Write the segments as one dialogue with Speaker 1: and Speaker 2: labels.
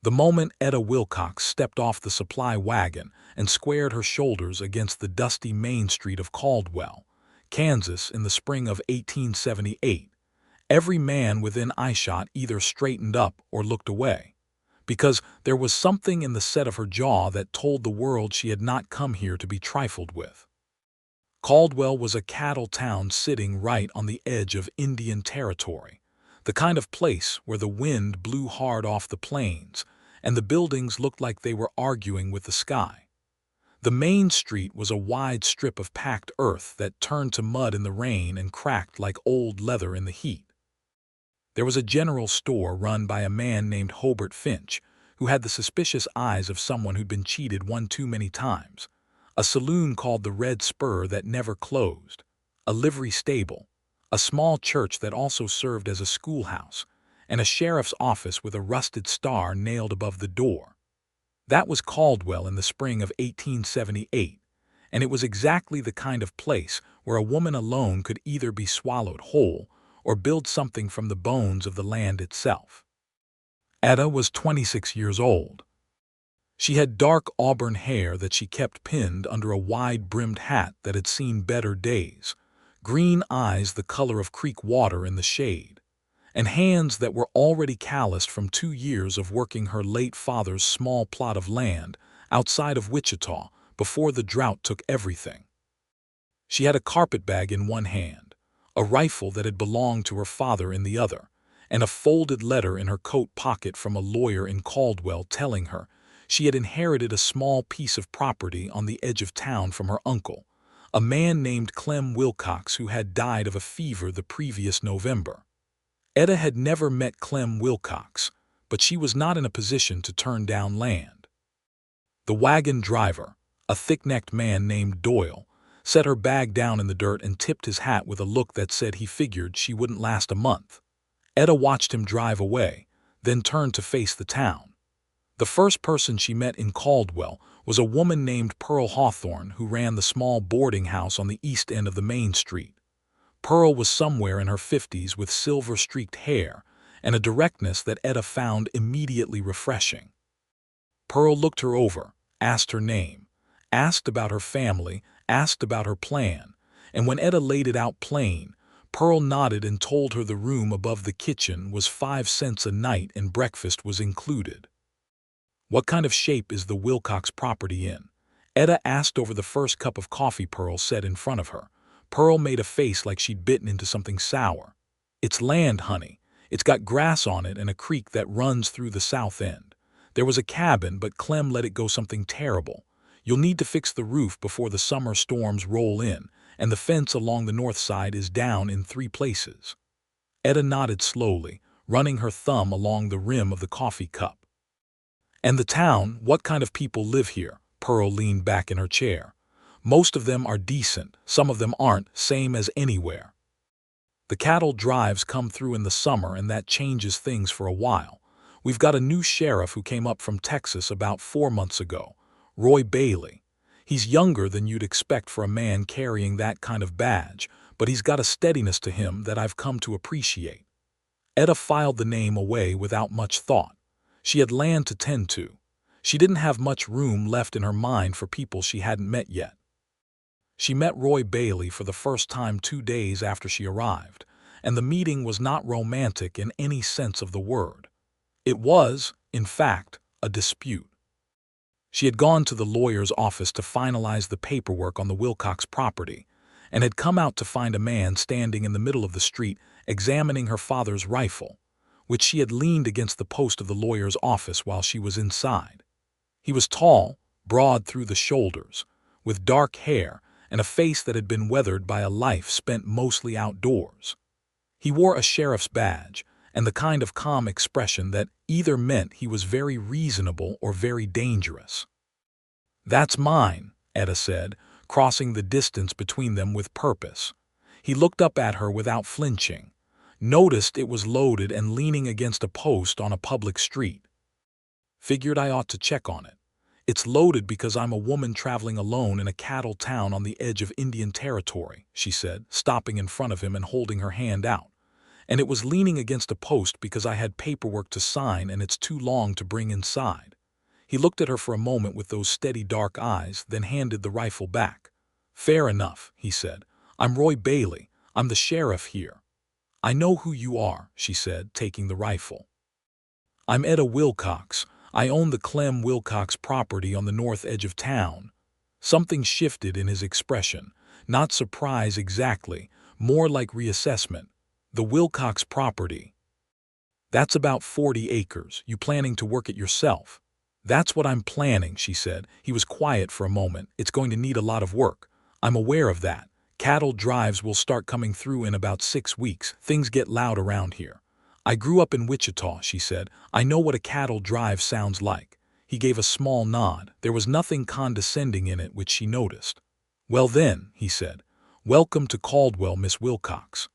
Speaker 1: The moment Etta Wilcox stepped off the supply wagon and squared her shoulders against the dusty main street of Caldwell, Kansas in the spring of 1878, every man within eyeshot either straightened up or looked away, because there was something in the set of her jaw that told the world she had not come here to be trifled with. Caldwell was a cattle town sitting right on the edge of Indian Territory, the kind of place where the wind blew hard off the plains and the buildings looked like they were arguing with the sky. The main street was a wide strip of packed earth that turned to mud in the rain and cracked like old leather in the heat. There was a general store run by a man named Hobart Finch, who had the suspicious eyes of someone who'd been cheated one too many times, a saloon called the Red Spur that never closed, a livery stable, a small church that also served as a schoolhouse, and a sheriff's office with a rusted star nailed above the door. That was Caldwell in the spring of 1878, and it was exactly the kind of place where a woman alone could either be swallowed whole or build something from the bones of the land itself. Etta was 26 years old. She had dark auburn hair that she kept pinned under a wide-brimmed hat that had seen better days, green eyes the color of creek water in the shade, and hands that were already calloused from 2 years of working her late father's small plot of land outside of Wichita before the drought took everything. She had a carpetbag in one hand, a rifle that had belonged to her father in the other, and a folded letter in her coat pocket from a lawyer in Caldwell telling her she had inherited a small piece of property on the edge of town from her uncle, a man named Clem Wilcox who had died of a fever the previous November. Etta had never met Clem Wilcox, but she was not in a position to turn down land. The wagon driver, a thick-necked man named Doyle, set her bag down in the dirt and tipped his hat with a look that said he figured she wouldn't last a month. Etta watched him drive away, then turned to face the town. The first person she met in Caldwell was a woman named Pearl Hawthorne who ran the small boarding house on the east end of the main street. Pearl was somewhere in her 50s with silver-streaked hair and a directness that Etta found immediately refreshing. Pearl looked her over, asked her name, asked about her family, asked about her plan, and when Etta laid it out plain, Pearl nodded and told her the room above the kitchen was 5 cents a night and breakfast was included. "What kind of shape is the Wilcox property in?" Etta asked over the first cup of coffee Pearl set in front of her. Pearl made a face like she'd bitten into something sour. "It's land, honey. It's got grass on it and a creek that runs through the south end. There was a cabin, but Clem let it go something terrible. You'll need to fix the roof before the summer storms roll in, and the fence along the north side is down in 3 places." Etta nodded slowly, running her thumb along the rim of the coffee cup. "And the town, what kind of people live here?" Pearl leaned back in her chair. "Most of them are decent, some of them aren't, same as anywhere. The cattle drives come through in the summer and that changes things for a while. We've got a new sheriff who came up from Texas about 4 months ago, Roy Bailey. He's younger than you'd expect for a man carrying that kind of badge, but he's got a steadiness to him that I've come to appreciate." Etta filed the name away without much thought. She had land to tend to. She didn't have much room left in her mind for people she hadn't met yet. She met Roy Bailey for the first time 2 days after she arrived, and the meeting was not romantic in any sense of the word. It was, in fact, a dispute. She had gone to the lawyer's office to finalize the paperwork on the Wilcox property, and had come out to find a man standing in the middle of the street examining her father's rifle, which she had leaned against the post of the lawyer's office while she was inside. He was tall, broad through the shoulders, with dark hair and a face that had been weathered by a life spent mostly outdoors. He wore a sheriff's badge and the kind of calm expression that either meant he was very reasonable or very dangerous. "That's mine," Etta said, crossing the distance between them with purpose. He looked up at her without flinching, noticed it was loaded and leaning against a post on a public street. "Figured I ought to check on it. It's loaded because I'm a woman traveling alone in a cattle town on the edge of Indian Territory," she said, stopping in front of him and holding her hand out. and it was leaning against a post because I had paperwork to sign and it's too long to bring inside." He looked at her for a moment with those steady dark eyes, then handed the rifle back. "Fair enough," he said. "I'm Roy Bailey. I'm the sheriff here." "I know who you are," she said, taking the rifle. "I'm Etta Wilcox. I own the Clem Wilcox property on the north edge of town." Something shifted in his expression. Not surprise exactly, more like reassessment. "The Wilcox property. That's about 40 acres. You planning to work it yourself?" "That's what I'm planning," she said. He was quiet for a moment. "It's going to need a lot of work. I'm aware of that. Cattle drives will start coming through in about 6 weeks. Things get loud around here." "I grew up in Wichita," she said. "I know what a cattle drive sounds like." He gave a small nod. There was nothing condescending in it, which she noticed. "Well then," he said, "welcome to Caldwell, Miss Wilcox."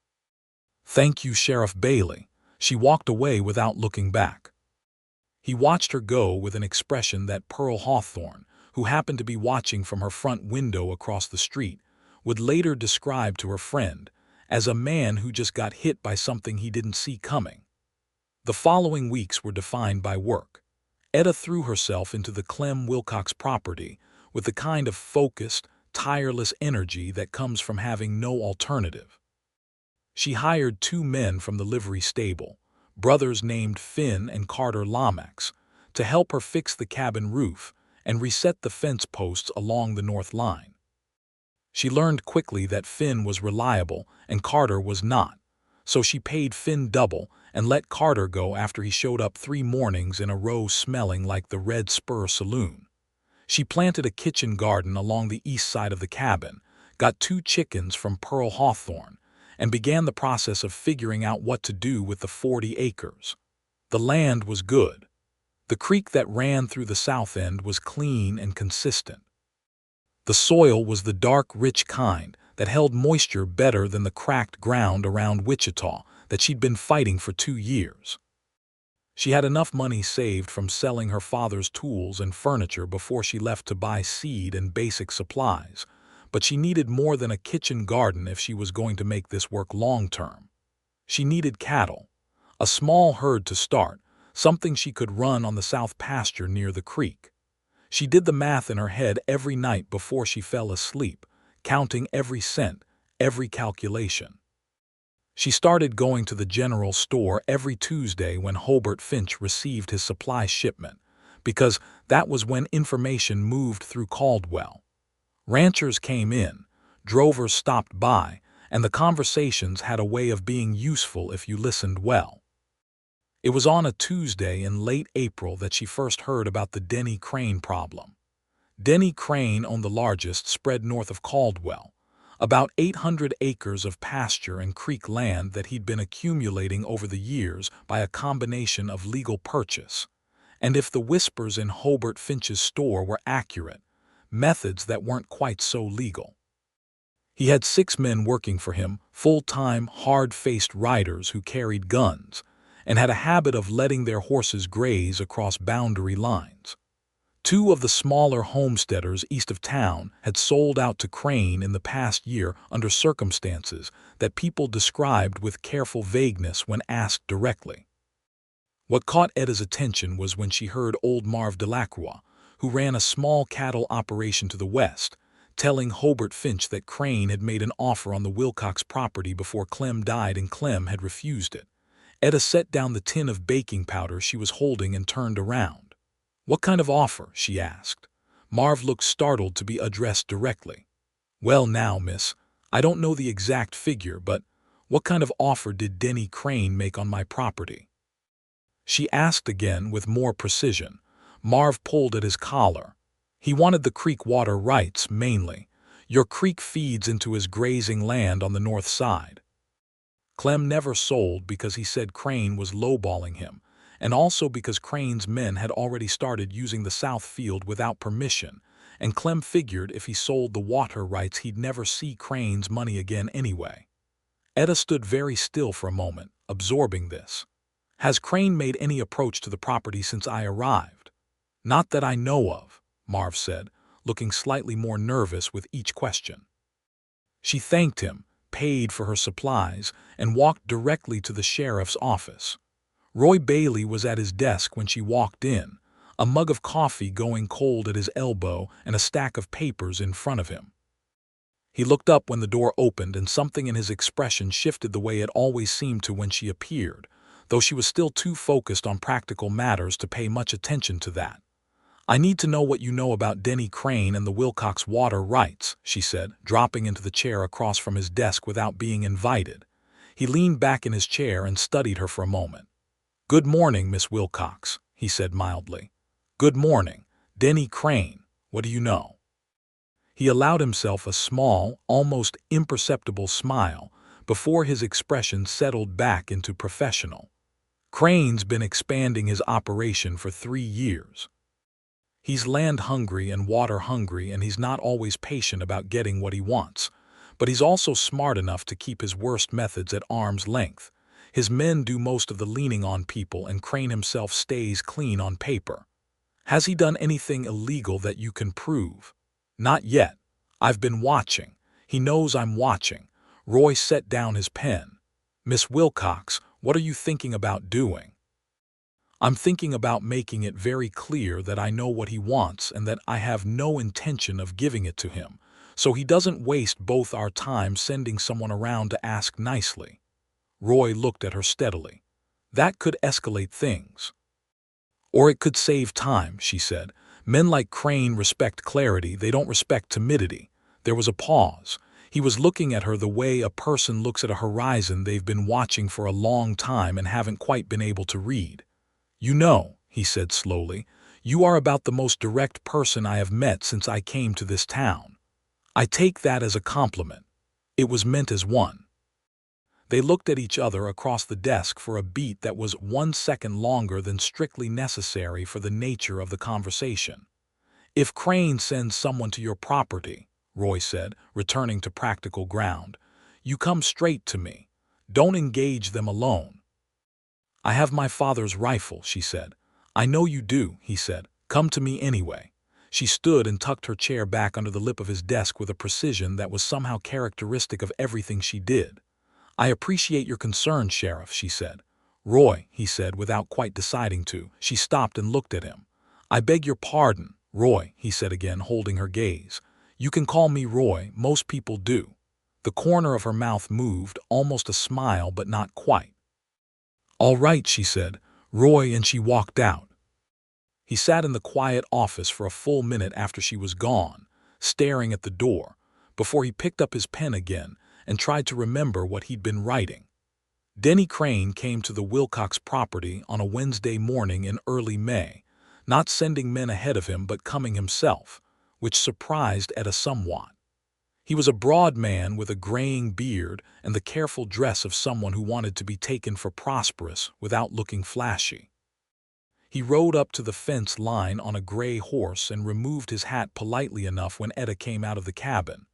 Speaker 1: "Thank you, Sheriff Bailey." She walked away without looking back. He watched her go with an expression that Pearl Hawthorne, who happened to be watching from her front window across the street, would later describe to her friend as a man who just got hit by something he didn't see coming. The following weeks were defined by work. Etta threw herself into the Clem Wilcox property with the kind of focused, tireless energy that comes from having no alternative. She hired 2 men from the livery stable, brothers named Finn and Carter Lomax, to help her fix the cabin roof and reset the fence posts along the north line. She learned quickly that Finn was reliable and Carter was not, so she paid Finn double and let Carter go after he showed up 3 mornings in a row smelling like the Red Spur Saloon. She planted a kitchen garden along the east side of the cabin, got 2 chickens from Pearl Hawthorne, and began the process of figuring out what to do with the 40 acres. The land was good. The creek that ran through the south end was clean and consistent. The soil was the dark, rich kind that held moisture better than the cracked ground around Wichita that she'd been fighting for 2 years. She had enough money saved from selling her father's tools and furniture before she left to buy seed and basic supplies, but she needed more than a kitchen garden if she was going to make this work long-term. She needed cattle, a small herd to start, something she could run on the south pasture near the creek. She did the math in her head every night before she fell asleep, counting every cent, every calculation. She started going to the general store every Tuesday when Hobart Finch received his supply shipment, because that was when information moved through Caldwell. Ranchers came in, drovers stopped by, and the conversations had a way of being useful if you listened well. It was on a Tuesday in late April that she first heard about the Denny Crane problem. Denny Crane owned the largest spread north of Caldwell, about 800 acres of pasture and creek land that he'd been accumulating over the years by a combination of legal purchase, and if the whispers in Hobart Finch's store were accurate, methods that weren't quite so legal. He had 6 men working for him, full-time, hard-faced riders who carried guns, and had a habit of letting their horses graze across boundary lines. 2 of the smaller homesteaders east of town had sold out to Crane in the past year under circumstances that people described with careful vagueness when asked directly. What caught Etta's attention was when she heard old Marv Delacroix, who ran a small cattle operation to the west, telling Hobart Finch that Crane had made an offer on the Wilcox property before Clem died and Clem had refused it. Etta set down the tin of baking powder she was holding and turned around. "What kind of offer?" she asked. Marv looked startled to be addressed directly. "Well now, miss, I don't know the exact figure, but what kind of offer did Denny Crane make on my property?" She asked again with more precision. Marv pulled at his collar. "He wanted the creek water rights, mainly. Your creek feeds into his grazing land on the north side." Clem never sold because he said Crane was lowballing him, and also because Crane's men had already started using the south field without permission, and Clem figured if he sold the water rights he'd never see Crane's money again anyway. Etta stood very still for a moment, absorbing this. "Has Crane made any approach to the property since I arrived?" "Not that I know of," Marv said, looking slightly more nervous with each question. She thanked him, paid for her supplies, and walked directly to the sheriff's office. Roy Bailey was at his desk when she walked in, a mug of coffee going cold at his elbow and a stack of papers in front of him. He looked up when the door opened, and something in his expression shifted the way it always seemed to when she appeared, though she was still too focused on practical matters to pay much attention to that. "I need to know what you know about Denny Crane and the Wilcox water rights," she said, dropping into the chair across from his desk without being invited. He leaned back in his chair and studied her for a moment. "Good morning, Miss Wilcox," he said mildly. "Good morning. Denny Crane, what do you know?" He allowed himself a small, almost imperceptible smile before his expression settled back into professional. "Crane's been expanding his operation for 3 years. He's land-hungry and water-hungry, and he's not always patient about getting what he wants. But he's also smart enough to keep his worst methods at arm's length. His men do most of the leaning on people, and Crane himself stays clean on paper. Has he done anything illegal that you can prove?" "Not yet. I've been watching. He knows I'm watching." Roy set down his pen. "Miss Wilcox, what are you thinking about doing?" "I'm thinking about making it very clear that I know what he wants and that I have no intention of giving it to him, so he doesn't waste both our time sending someone around to ask nicely." Roy looked at her steadily. "That could escalate things." "Or it could save time," she said. "Men like Crane respect clarity, they don't respect timidity." There was a pause. He was looking at her the way a person looks at a horizon they've been watching for a long time and haven't quite been able to read. "You know," he said slowly, "you are about the most direct person I have met since I came to this town. I take that as a compliment. It was meant as one." They looked at each other across the desk for a beat that was 1 second longer than strictly necessary for the nature of the conversation. "If Crane sends someone to your property," Roy said, returning to practical ground, "you come straight to me. Don't engage them alone." "I have my father's rifle," she said. "I know you do," he said. "Come to me anyway." She stood and tucked her chair back under the lip of his desk with a precision that was somehow characteristic of everything she did. "I appreciate your concern, Sheriff," she said. "Roy," he said without quite deciding to. She stopped and looked at him. "I beg your pardon, Roy," he said again, holding her gaze. "You can call me Roy, most people do." The corner of her mouth moved, almost a smile but not quite. "All right," she said. "Roy," and she walked out. He sat in the quiet office for a full minute after she was gone, staring at the door, before he picked up his pen again and tried to remember what he'd been writing. Denny Crane came to the Wilcox property on a Wednesday morning in early May, not sending men ahead of him but coming himself, which surprised Etta somewhat. He was a broad man with a graying beard and the careful dress of someone who wanted to be taken for prosperous without looking flashy. He rode up to the fence line on a gray horse and removed his hat politely enough when Etta came out of the cabin.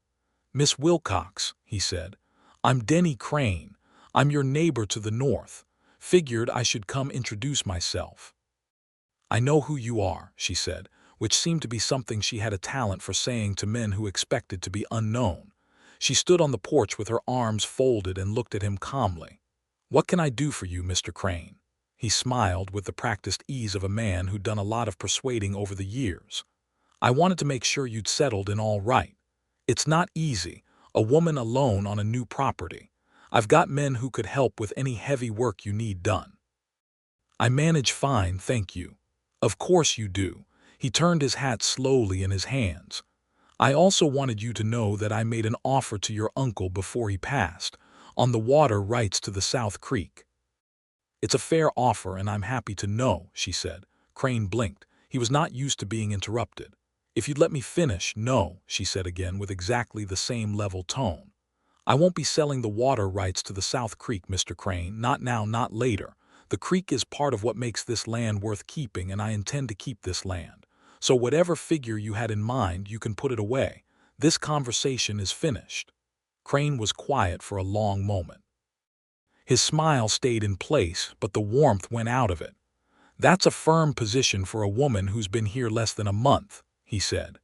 Speaker 1: "Miss Wilcox," he said, "I'm Denny Crane. I'm your neighbor to the north. Figured I should come introduce myself." "I know who you are," she said, which seemed to be something she had a talent for saying to men who expected to be unknown. She stood on the porch with her arms folded and looked at him calmly. "What can I do for you, Mr. Crane?" He smiled with the practiced ease of a man who'd done a lot of persuading over the years. "I wanted to make sure you'd settled in all right. It's not easy, a woman alone on a new property. I've got men who could help with any heavy work you need done." "I manage fine, thank you." "Of course you do." He turned his hat slowly in his hands. "I also wanted you to know that I made an offer to your uncle before he passed, on the water rights to the South Creek." "It's a fair offer and I'm happy to know," she said. Crane blinked. He was not used to being interrupted. "If you'd let me finish." "No," she said again with exactly the same level tone. "I won't be selling the water rights to the South Creek, Mr. Crane. Not now, not later. The creek is part of what makes this land worth keeping, and I intend to keep this land. So whatever figure you had in mind, you can put it away. This conversation is finished." Crane was quiet for a long moment. His smile stayed in place, but the warmth went out of it. "That's a firm position for a woman who's been here less than a month," he said.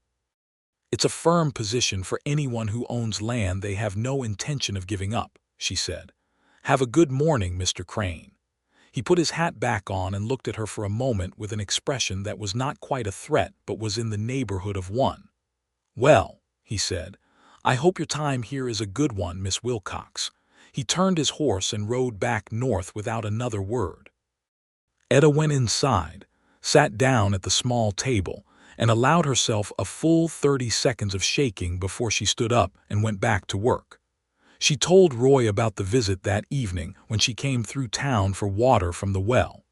Speaker 1: It's a firm position for anyone who owns land they have no intention of giving up, she said. Have a good morning, Mr. Crane. He put his hat back on and looked at her for a moment with an expression that was not quite a threat but was in the neighborhood of one. Well, he said, I hope your time here is a good one, Miss Wilcox. He turned his horse and rode back north without another word. Etta went inside, sat down at the small table, and allowed herself a full 30 seconds of shaking before she stood up and went back to work. She told Roy about the visit that evening when she came through town for water from the well.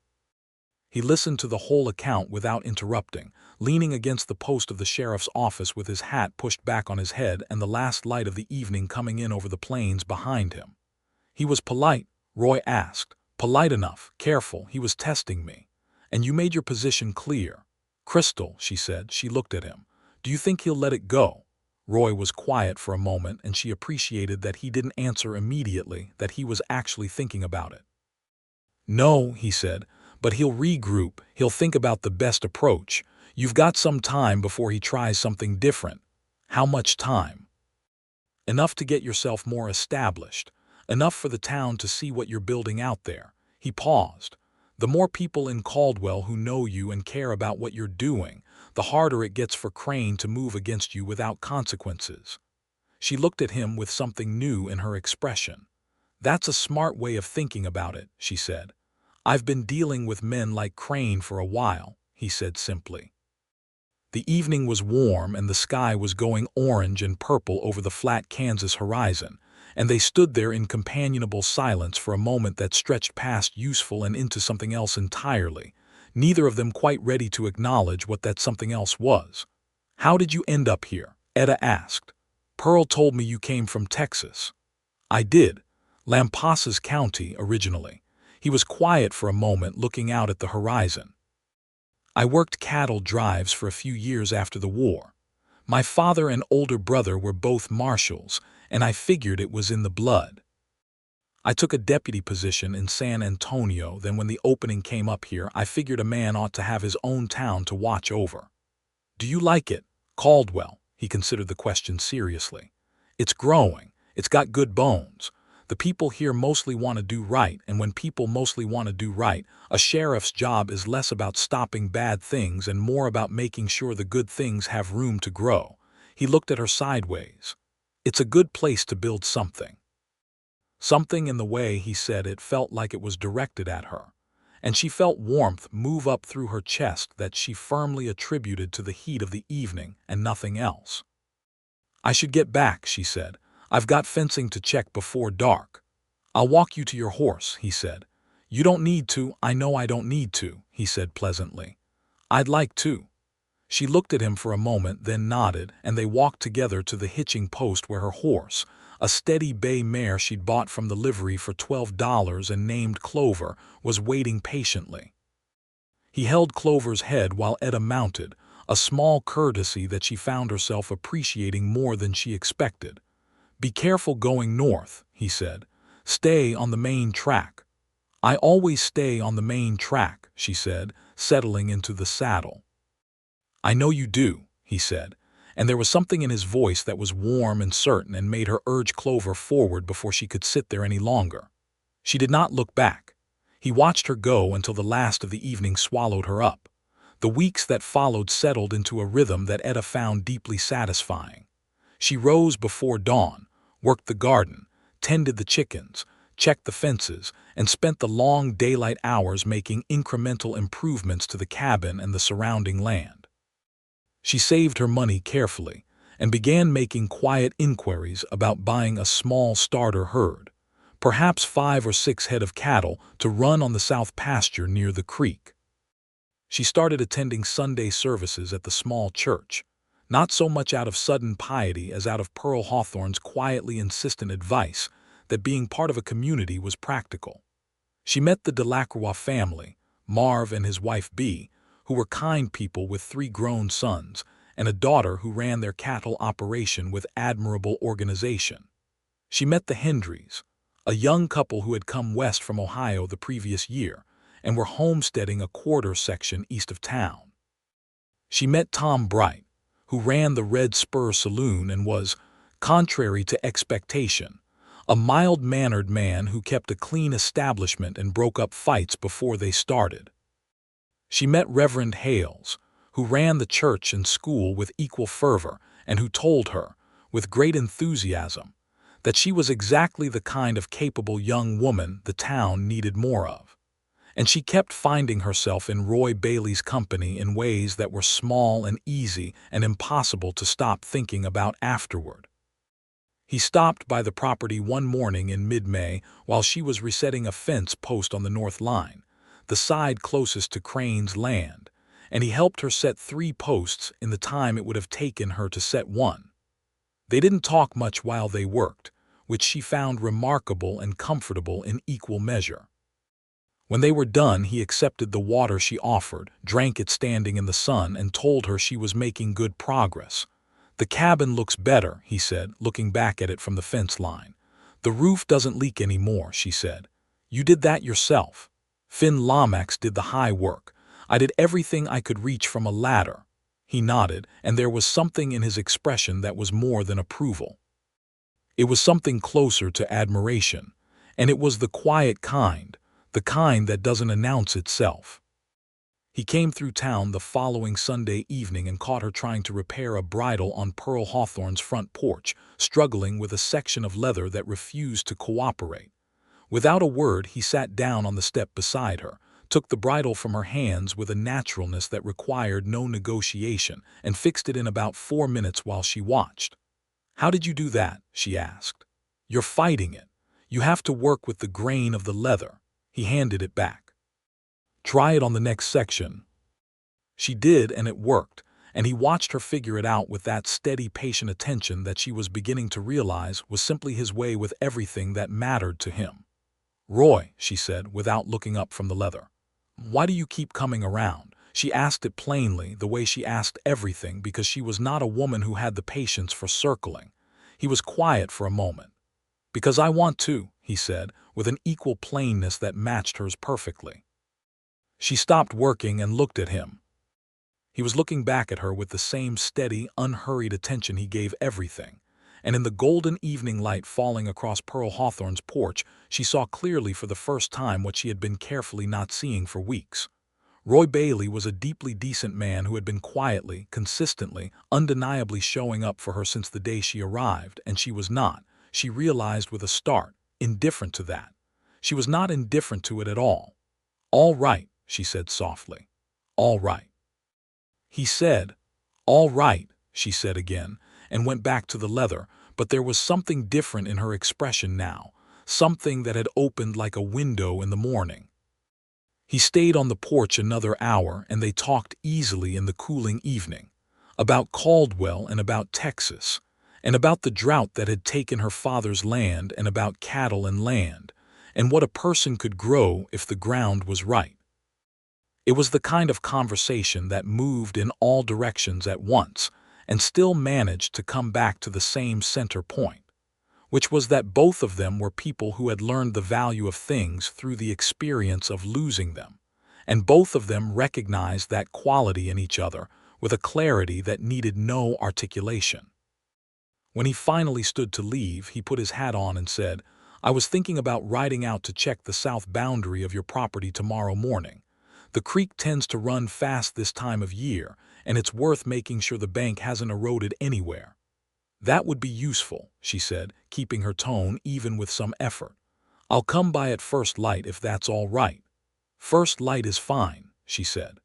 Speaker 1: He listened to the whole account without interrupting, leaning against the post of the sheriff's office with his hat pushed back on his head and the last light of the evening coming in over the plains behind him. He was polite, Roy asked. Polite enough, careful, he was testing me. And you made your position clear. Crystal, she said. She looked at him. Do you think he'll let it go? Roy was quiet for a moment, and she appreciated that he didn't answer immediately, that he was actually thinking about it. No, he said, but he'll regroup, he'll think about the best approach. You've got some time before he tries something different. How much time? Enough to get yourself more established. Enough for the town to see what you're building out there. He paused. The more people in Caldwell who know you and care about what you're doing, the harder it gets for Crane to move against you without consequences. She looked at him with something new in her expression. That's a smart way of thinking about it, she said. I've been dealing with men like Crane for a while, he said simply. The evening was warm and the sky was going orange and purple over the flat Kansas horizon, and they stood there in companionable silence for a moment that stretched past useful and into something else entirely, neither of them quite ready to acknowledge what that something else was. How did you end up here? Etta asked. Pearl told me you came from Texas. I did. Lampasas County, originally. He was quiet for a moment, looking out at the horizon. I worked cattle drives for a few years after the war. My father and older brother were both marshals, and I figured it was in the blood. I took a deputy position in San Antonio, then when the opening came up here, I figured a man ought to have his own town to watch over. Do you like it? Caldwell, he considered the question seriously. It's growing. It's got good bones. The people here mostly want to do right, and when people mostly want to do right, a sheriff's job is less about stopping bad things and more about making sure the good things have room to grow. He looked at her sideways. It's a good place to build something. Something in the way he said it felt like it was directed at her, and she felt warmth move up through her chest that she firmly attributed to the heat of the evening and nothing else. I should get back, she said. I've got fencing to check before dark. I'll walk you to your horse, he said. You don't need to. I know I don't need to, he said pleasantly. I'd like to. She looked at him for a moment, then nodded, and they walked together to the hitching post where her horse, a steady bay mare she'd bought from the livery for $12 and named Clover, was waiting patiently. He held Clover's head while Etta mounted, a small courtesy that she found herself appreciating more than she expected. Be careful going north, he said. Stay on the main track. I always stay on the main track, she said, settling into the saddle. I know you do, he said, and there was something in his voice that was warm and certain and made her urge Clover forward before she could sit there any longer. She did not look back. He watched her go until the last of the evening swallowed her up. The weeks that followed settled into a rhythm that Etta found deeply satisfying. She rose before dawn, worked the garden, tended the chickens, checked the fences, and spent the long daylight hours making incremental improvements to the cabin and the surrounding land. She saved her money carefully and began making quiet inquiries about buying a small starter herd, perhaps 5 or 6 head of cattle to run on the south pasture near the creek. She started attending Sunday services at the small church, not so much out of sudden piety as out of Pearl Hawthorne's quietly insistent advice that being part of a community was practical. She met the Delacroix family, Marv and his wife Bee, who were kind people with 3 grown sons and a daughter who ran their cattle operation with admirable organization. She met the Hendrys, a young couple who had come west from Ohio the previous year and were homesteading a quarter section east of town. She met Tom Bright, who ran the Red Spur Saloon and was, contrary to expectation, a mild-mannered man who kept a clean establishment and broke up fights before they started. She met Reverend Hales, who ran the church and school with equal fervor and who told her, with great enthusiasm, that she was exactly the kind of capable young woman the town needed more of. And she kept finding herself in Roy Bailey's company in ways that were small and easy and impossible to stop thinking about afterward. He stopped by the property one morning in mid-May while she was resetting a fence post on the north line, the side closest to Crane's land, and he helped her set 3 posts in the time it would have taken her to set 1. They didn't talk much while they worked, which she found remarkable and comfortable in equal measure. When they were done, he accepted the water she offered, drank it standing in the sun, and told her she was making good progress. "The cabin looks better," he said, looking back at it from the fence line. "The roof doesn't leak anymore," she said. "You did that yourself." "Finn Lomax did the high work. I did everything I could reach from a ladder." He nodded, and there was something in his expression that was more than approval. It was something closer to admiration, and it was the quiet kind, the kind that doesn't announce itself. He came through town the following Sunday evening and caught her trying to repair a bridle on Pearl Hawthorne's front porch, struggling with a section of leather that refused to cooperate. Without a word, he sat down on the step beside her, took the bridle from her hands with a naturalness that required no negotiation, and fixed it in about 4 minutes while she watched. "How did you do that?" she asked. "You're fighting it. You have to work with the grain of the leather." He handed it back. "Try it on the next section." She did, and it worked, and he watched her figure it out with that steady, patient attention that she was beginning to realize was simply his way with everything that mattered to him. "Roy," she said, without looking up from the leather, "why do you keep coming around?" She asked it plainly, the way she asked everything, because she was not a woman who had the patience for circling. He was quiet for a moment. "Because I want to," he said, with an equal plainness that matched hers perfectly. She stopped working and looked at him. He was looking back at her with the same steady, unhurried attention he gave everything, and in the golden evening light falling across Pearl Hawthorne's porch, she saw clearly for the first time what she had been carefully not seeing for weeks. Roy Bailey was a deeply decent man who had been quietly, consistently, undeniably showing up for her since the day she arrived, and she was not, she realized with a start, indifferent to that. She was not indifferent to it at all. "All right," she said softly. "All right." He said, "All right," she said again, and went back to the leather, but there was something different in her expression now, something that had opened like a window in the morning. He stayed on the porch another hour, and they talked easily in the cooling evening, about Caldwell and about Texas, and about the drought that had taken her father's land, and about cattle and land, and what a person could grow if the ground was right. It was the kind of conversation that moved in all directions at once and still managed to come back to the same center point, which was that both of them were people who had learned the value of things through the experience of losing them, and both of them recognized that quality in each other with a clarity that needed no articulation. When he finally stood to leave, he put his hat on and said, "I was thinking about riding out to check the south boundary of your property tomorrow morning. The creek tends to run fast this time of year, and it's worth making sure the bank hasn't eroded anywhere." "That would be useful," she said, keeping her tone even with some effort. "I'll come by at first light if that's all right." "First light is fine," she said.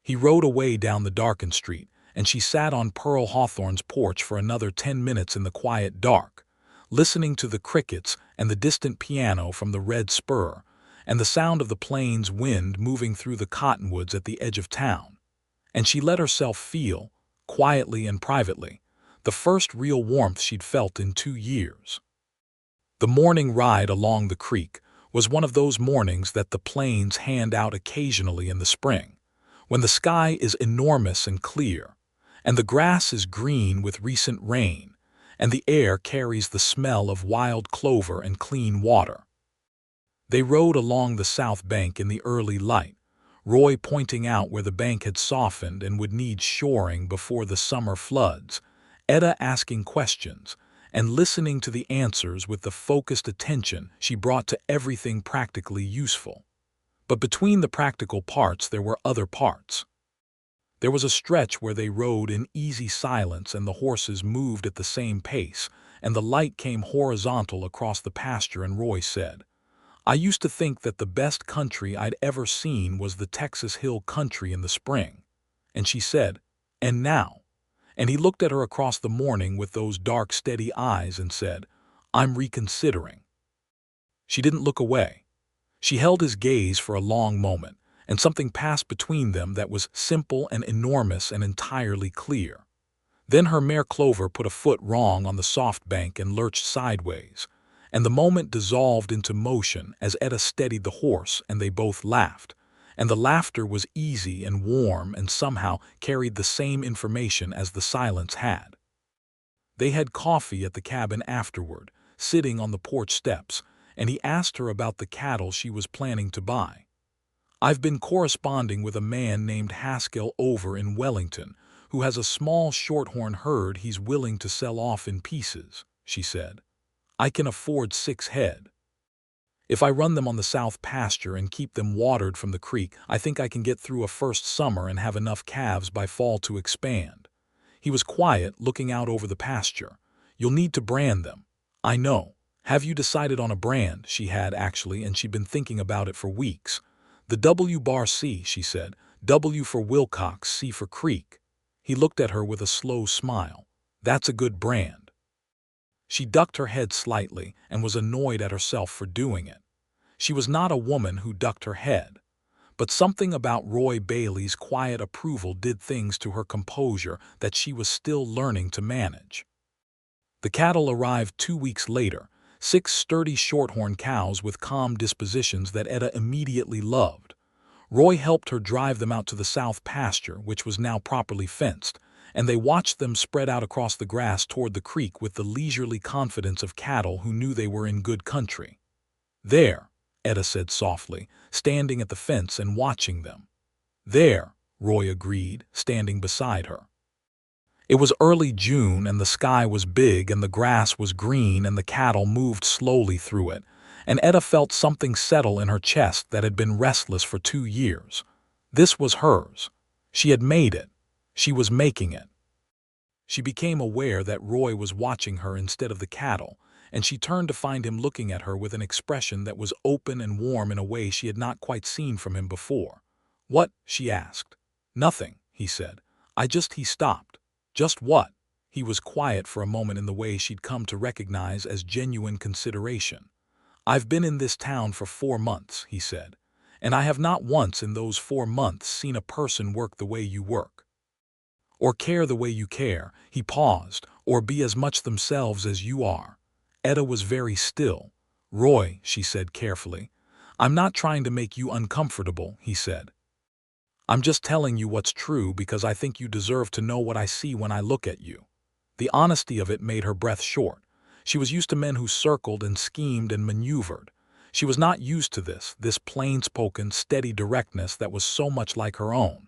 Speaker 1: He rode away down the darkened street, and she sat on Pearl Hawthorne's porch for another 10 minutes in the quiet dark, listening to the crickets and the distant piano from the Red Spur, and the sound of the plains wind moving through the cottonwoods at the edge of town. And she let herself feel, quietly and privately, the first real warmth she'd felt in 2 years. The morning ride along the creek was one of those mornings that the plains hand out occasionally in the spring, when the sky is enormous and clear, and the grass is green with recent rain, and the air carries the smell of wild clover and clean water. They rode along the south bank in the early light, Roy pointing out where the bank had softened and would need shoring before the summer floods, Etta asking questions and listening to the answers with the focused attention she brought to everything practically useful. But between the practical parts there were other parts. There was a stretch where they rode in easy silence and the horses moved at the same pace, and the light came horizontal across the pasture, and Roy said, "I used to think that the best country I'd ever seen was the Texas Hill Country in the spring." And she said, "And now?" And he looked at her across the morning with those dark, steady eyes and said, "I'm reconsidering." She didn't look away. She held his gaze for a long moment, and something passed between them that was simple and enormous and entirely clear. Then her mare Clover put a foot wrong on the soft bank and lurched sideways, and the moment dissolved into motion as Etta steadied the horse, and they both laughed. And the laughter was easy and warm and somehow carried the same information as the silence had. They had coffee at the cabin afterward, sitting on the porch steps, and he asked her about the cattle she was planning to buy. "I've been corresponding with a man named Haskell over in Wellington, who has a small shorthorn herd he's willing to sell off in pieces," she said. "I can afford 6 head. If I run them on the south pasture and keep them watered from the creek, I think I can get through a first summer and have enough calves by fall to expand." He was quiet, looking out over the pasture. "You'll need to brand them." "I know. Have you decided on a brand?" She had, actually, and she'd been thinking about it for weeks. "The W-C," she said. "W for Wilcox, C for Creek." He looked at her with a slow smile. "That's a good brand." She ducked her head slightly and was annoyed at herself for doing it. She was not a woman who ducked her head. But something about Roy Bailey's quiet approval did things to her composure that she was still learning to manage. The cattle arrived 2 weeks later, 6 sturdy shorthorn cows with calm dispositions that Etta immediately loved. Roy helped her drive them out to the south pasture, which was now properly fenced, and they watched them spread out across the grass toward the creek with the leisurely confidence of cattle who knew they were in good country. "There," Etta said softly, standing at the fence and watching them. "There," Roy agreed, standing beside her. It was early June, and the sky was big, and the grass was green, and the cattle moved slowly through it, and Etta felt something settle in her chest that had been restless for 2 years. This was hers. She had made it. She was making it. She became aware that Roy was watching her instead of the cattle, and she turned to find him looking at her with an expression that was open and warm in a way she had not quite seen from him before. "What?" she asked. "Nothing," he said. He stopped. "Just what?" He was quiet for a moment in the way she'd come to recognize as genuine consideration. "I've been in this town for 4 months," he said, "and I have not once in those 4 months seen a person work the way you work. Or care the way you care," he paused, "or be as much themselves as you are." Etta was very still. "Roy," she said carefully, "I'm not trying to make you uncomfortable," he said. "I'm just telling you what's true because I think you deserve to know what I see when I look at you." The honesty of it made her breath short. She was used to men who circled and schemed and maneuvered. She was not used to this plain-spoken, steady directness that was so much like her own.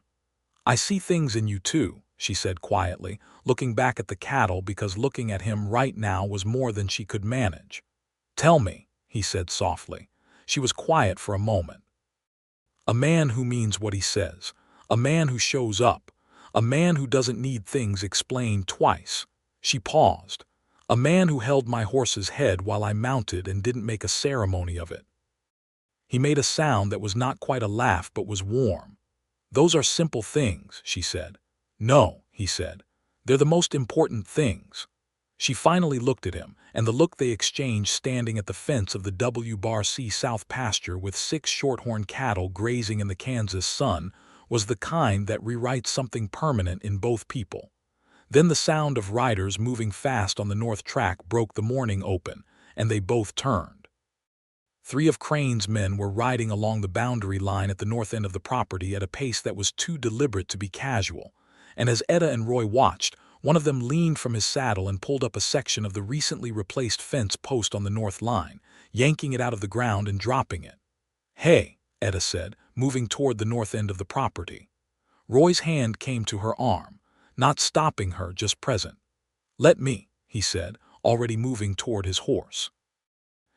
Speaker 1: "I see things in you too," she said quietly, looking back at the cattle because looking at him right now was more than she could manage. "Tell me," he said softly. She was quiet for a moment. "A man who means what he says. A man who shows up. A man who doesn't need things explained twice." She paused. "A man who held my horse's head while I mounted and didn't make a ceremony of it." He made a sound that was not quite a laugh but was warm. "Those are simple things," she said. "No," he said. "They're the most important things." She finally looked at him, and the look they exchanged standing at the fence of the W-C South pasture with 6 shorthorn cattle grazing in the Kansas sun was the kind that rewrites something permanent in both people. Then the sound of riders moving fast on the north track broke the morning open, and they both turned. 3 of Crane's men were riding along the boundary line at the north end of the property at a pace that was too deliberate to be casual, and as Etta and Roy watched, one of them leaned from his saddle and pulled up a section of the recently replaced fence post on the north line, yanking it out of the ground and dropping it. "Hey," Etta said, moving toward the north end of the property. Roy's hand came to her arm, not stopping her, just present. "Let me," he said, already moving toward his horse.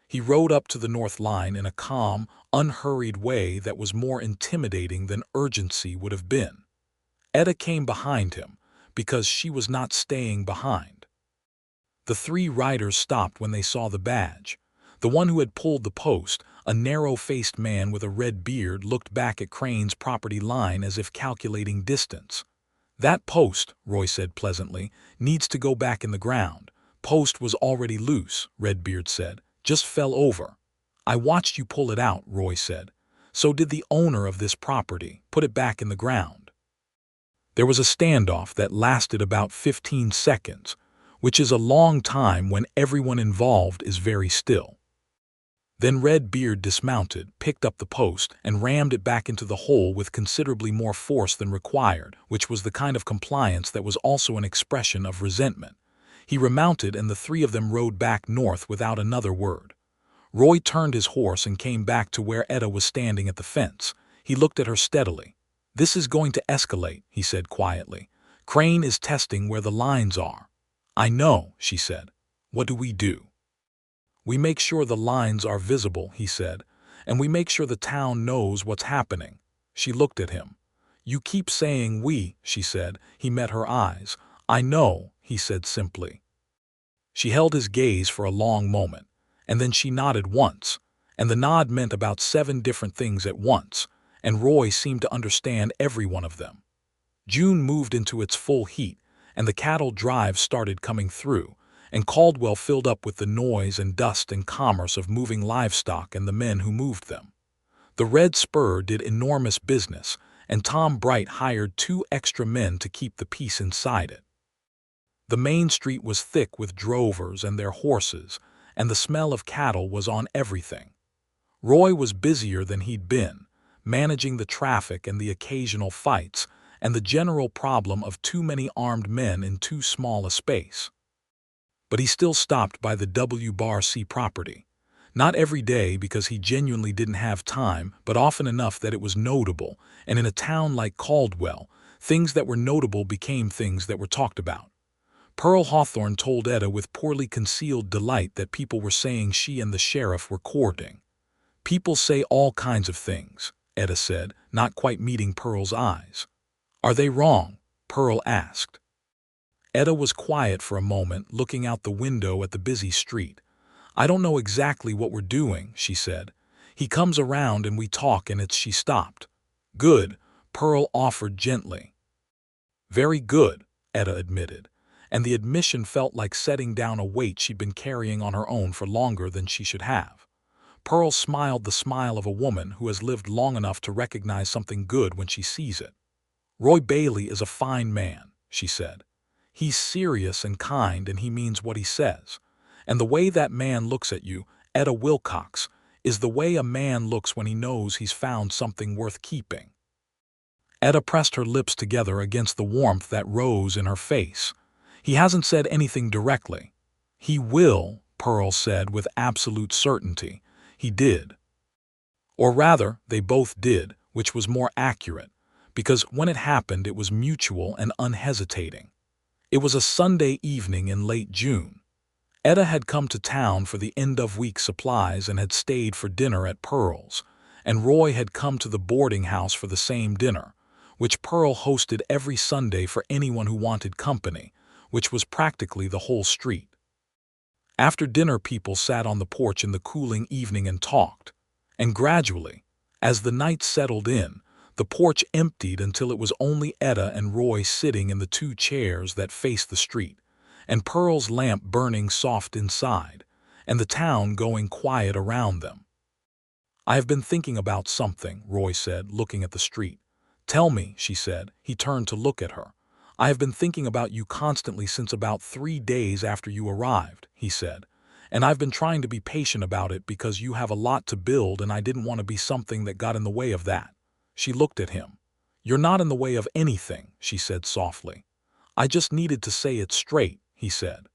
Speaker 1: He rode up to the north line in a calm, unhurried way that was more intimidating than urgency would have been. Etta came behind him, because she was not staying behind. The three riders stopped when they saw the badge. The one who had pulled the post, a narrow-faced man with a red beard, looked back at Crane's property line as if calculating distance. "That post," Roy said pleasantly, "needs to go back in the ground." "Post was already loose," Redbeard said. "Just fell over." "I watched you pull it out," Roy said. "So did the owner of this property. Put it back in the ground." There was a standoff that lasted about 15 seconds, which is a long time when everyone involved is very still. Then Redbeard dismounted, picked up the post, and rammed it back into the hole with considerably more force than required, which was the kind of compliance that was also an expression of resentment. He remounted, and the three of them rode back north without another word. Roy turned his horse and came back to where Etta was standing at the fence. He looked at her steadily. "This is going to escalate," he said quietly. "Crane is testing where the lines are." "I know," she said. "What do we do?" "We make sure the lines are visible," he said, "and we make sure the town knows what's happening." She looked at him. "You keep saying we," she said. He met her eyes. "I know," he said simply. She held his gaze for a long moment, and then she nodded once, and the nod meant about 7 different things at once, and Roy seemed to understand every one of them. June moved into its full heat, and the cattle drives started coming through, and Caldwell filled up with the noise and dust and commerce of moving livestock and the men who moved them. The Red Spur did enormous business, and Tom Bright hired 2 extra men to keep the peace inside it. The main street was thick with drovers and their horses, and the smell of cattle was on everything. Roy was busier than he'd been, managing the traffic and the occasional fights, and the general problem of too many armed men in too small a space. But he still stopped by the W-C property. Not every day because he genuinely didn't have time, but often enough that it was notable, and in a town like Caldwell, things that were notable became things that were talked about. Pearl Hawthorne told Etta with poorly concealed delight that people were saying she and the sheriff were courting. "People say all kinds of things," Etta said, not quite meeting Pearl's eyes. "Are they wrong?" Pearl asked. Etta was quiet for a moment, looking out the window at the busy street. "I don't know exactly what we're doing," she said. "He comes around and we talk and it's..." She stopped. "Good," Pearl offered gently. "Very good," Etta admitted, and the admission felt like setting down a weight she'd been carrying on her own for longer than she should have. Pearl smiled the smile of a woman who has lived long enough to recognize something good when she sees it. "Roy Bailey is a fine man," she said. "He's serious and kind, and he means what he says. And the way that man looks at you, Etta Wilcox, is the way a man looks when he knows he's found something worth keeping." Etta pressed her lips together against the warmth that rose in her face. "He hasn't said anything directly." "He will," Pearl said with absolute certainty. "He did." Or rather, they both did, which was more accurate, because when it happened it was mutual and unhesitating. It was a Sunday evening in late June. Etta had come to town for the end-of-week supplies and had stayed for dinner at Pearl's, and Roy had come to the boarding house for the same dinner, which Pearl hosted every Sunday for anyone who wanted company, which was practically the whole street. After dinner, people sat on the porch in the cooling evening and talked, and gradually, as the night settled in, the porch emptied until it was only Etta and Roy sitting in the 2 chairs that faced the street, and Pearl's lamp burning soft inside, and the town going quiet around them. "I have been thinking about something," Roy said, looking at the street. "Tell me," she said. He turned to look at her. "I have been thinking about you constantly since about 3 days after you arrived," he said. "And I've been trying to be patient about it because you have a lot to build and I didn't want to be something that got in the way of that." She looked at him. "You're not in the way of anything," she said softly. "I just needed to say it straight," he said.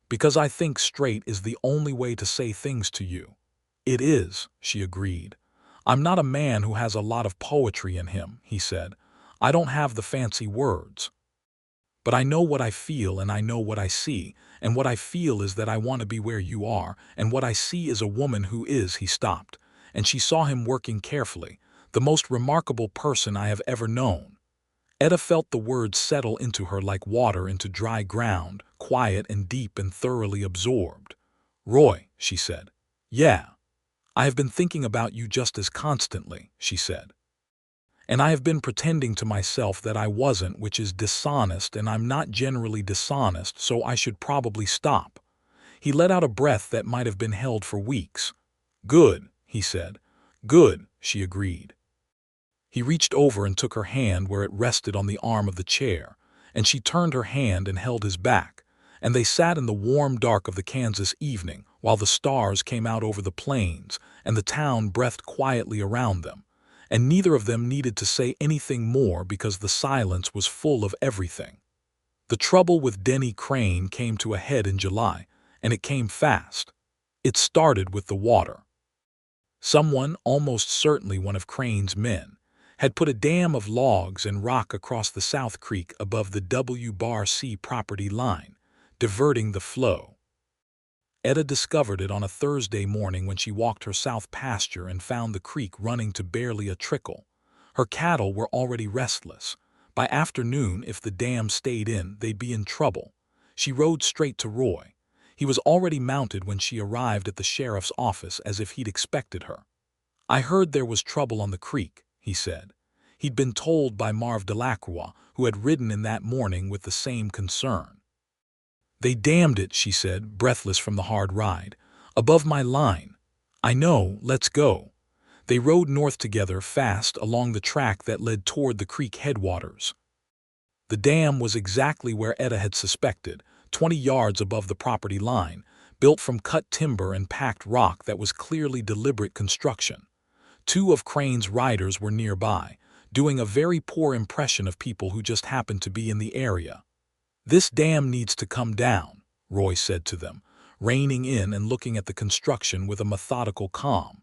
Speaker 1: "Because I think straight is the only way to say things to you." "It is," she agreed. "I'm not a man who has a lot of poetry in him," he said. "I don't have the fancy words. But I know what I feel and I know what I see, and what I feel is that I want to be where you are, and what I see is a woman who is—" He stopped, and she saw him working carefully, "the most remarkable person I have ever known." Etta felt the words settle into her like water into dry ground, quiet and deep and thoroughly absorbed. "Roy," she said. "Yeah. I have been thinking about you just as constantly," she said. "And I have been pretending to myself that I wasn't, which is dishonest, and I'm not generally dishonest, so I should probably stop." He let out a breath that might have been held for weeks. "Good," he said. "Good," she agreed. He reached over and took her hand where it rested on the arm of the chair, and she turned her hand and held his back, and they sat in the warm dark of the Kansas evening while the stars came out over the plains and the town breathed quietly around them, and neither of them needed to say anything more because the silence was full of everything. The trouble with Denny Crane came to a head in July, and it came fast. It started with the water. Someone, almost certainly one of Crane's men, had put a dam of logs and rock across the South Creek above the W-C property line, diverting the flow. Etta discovered it on a Thursday morning when she walked her south pasture and found the creek running to barely a trickle. Her cattle were already restless. By afternoon, if the dam stayed in, they'd be in trouble. She rode straight to Roy. He was already mounted when she arrived at the sheriff's office as if he'd expected her. "I heard there was trouble on the creek," he said. He'd been told by Marv Delacroix, who had ridden in that morning with the same concern. "They damned it," she said, breathless from the hard ride. "Above my line." "I know, let's go." They rode north together fast along the track that led toward the creek headwaters. The dam was exactly where Etta had suspected, 20 yards above the property line, built from cut timber and packed rock that was clearly deliberate construction. Two of Crane's riders were nearby, doing a very poor impression of people who just happened to be in the area. "This dam needs to come down," Roy said to them, reining in and looking at the construction with a methodical calm.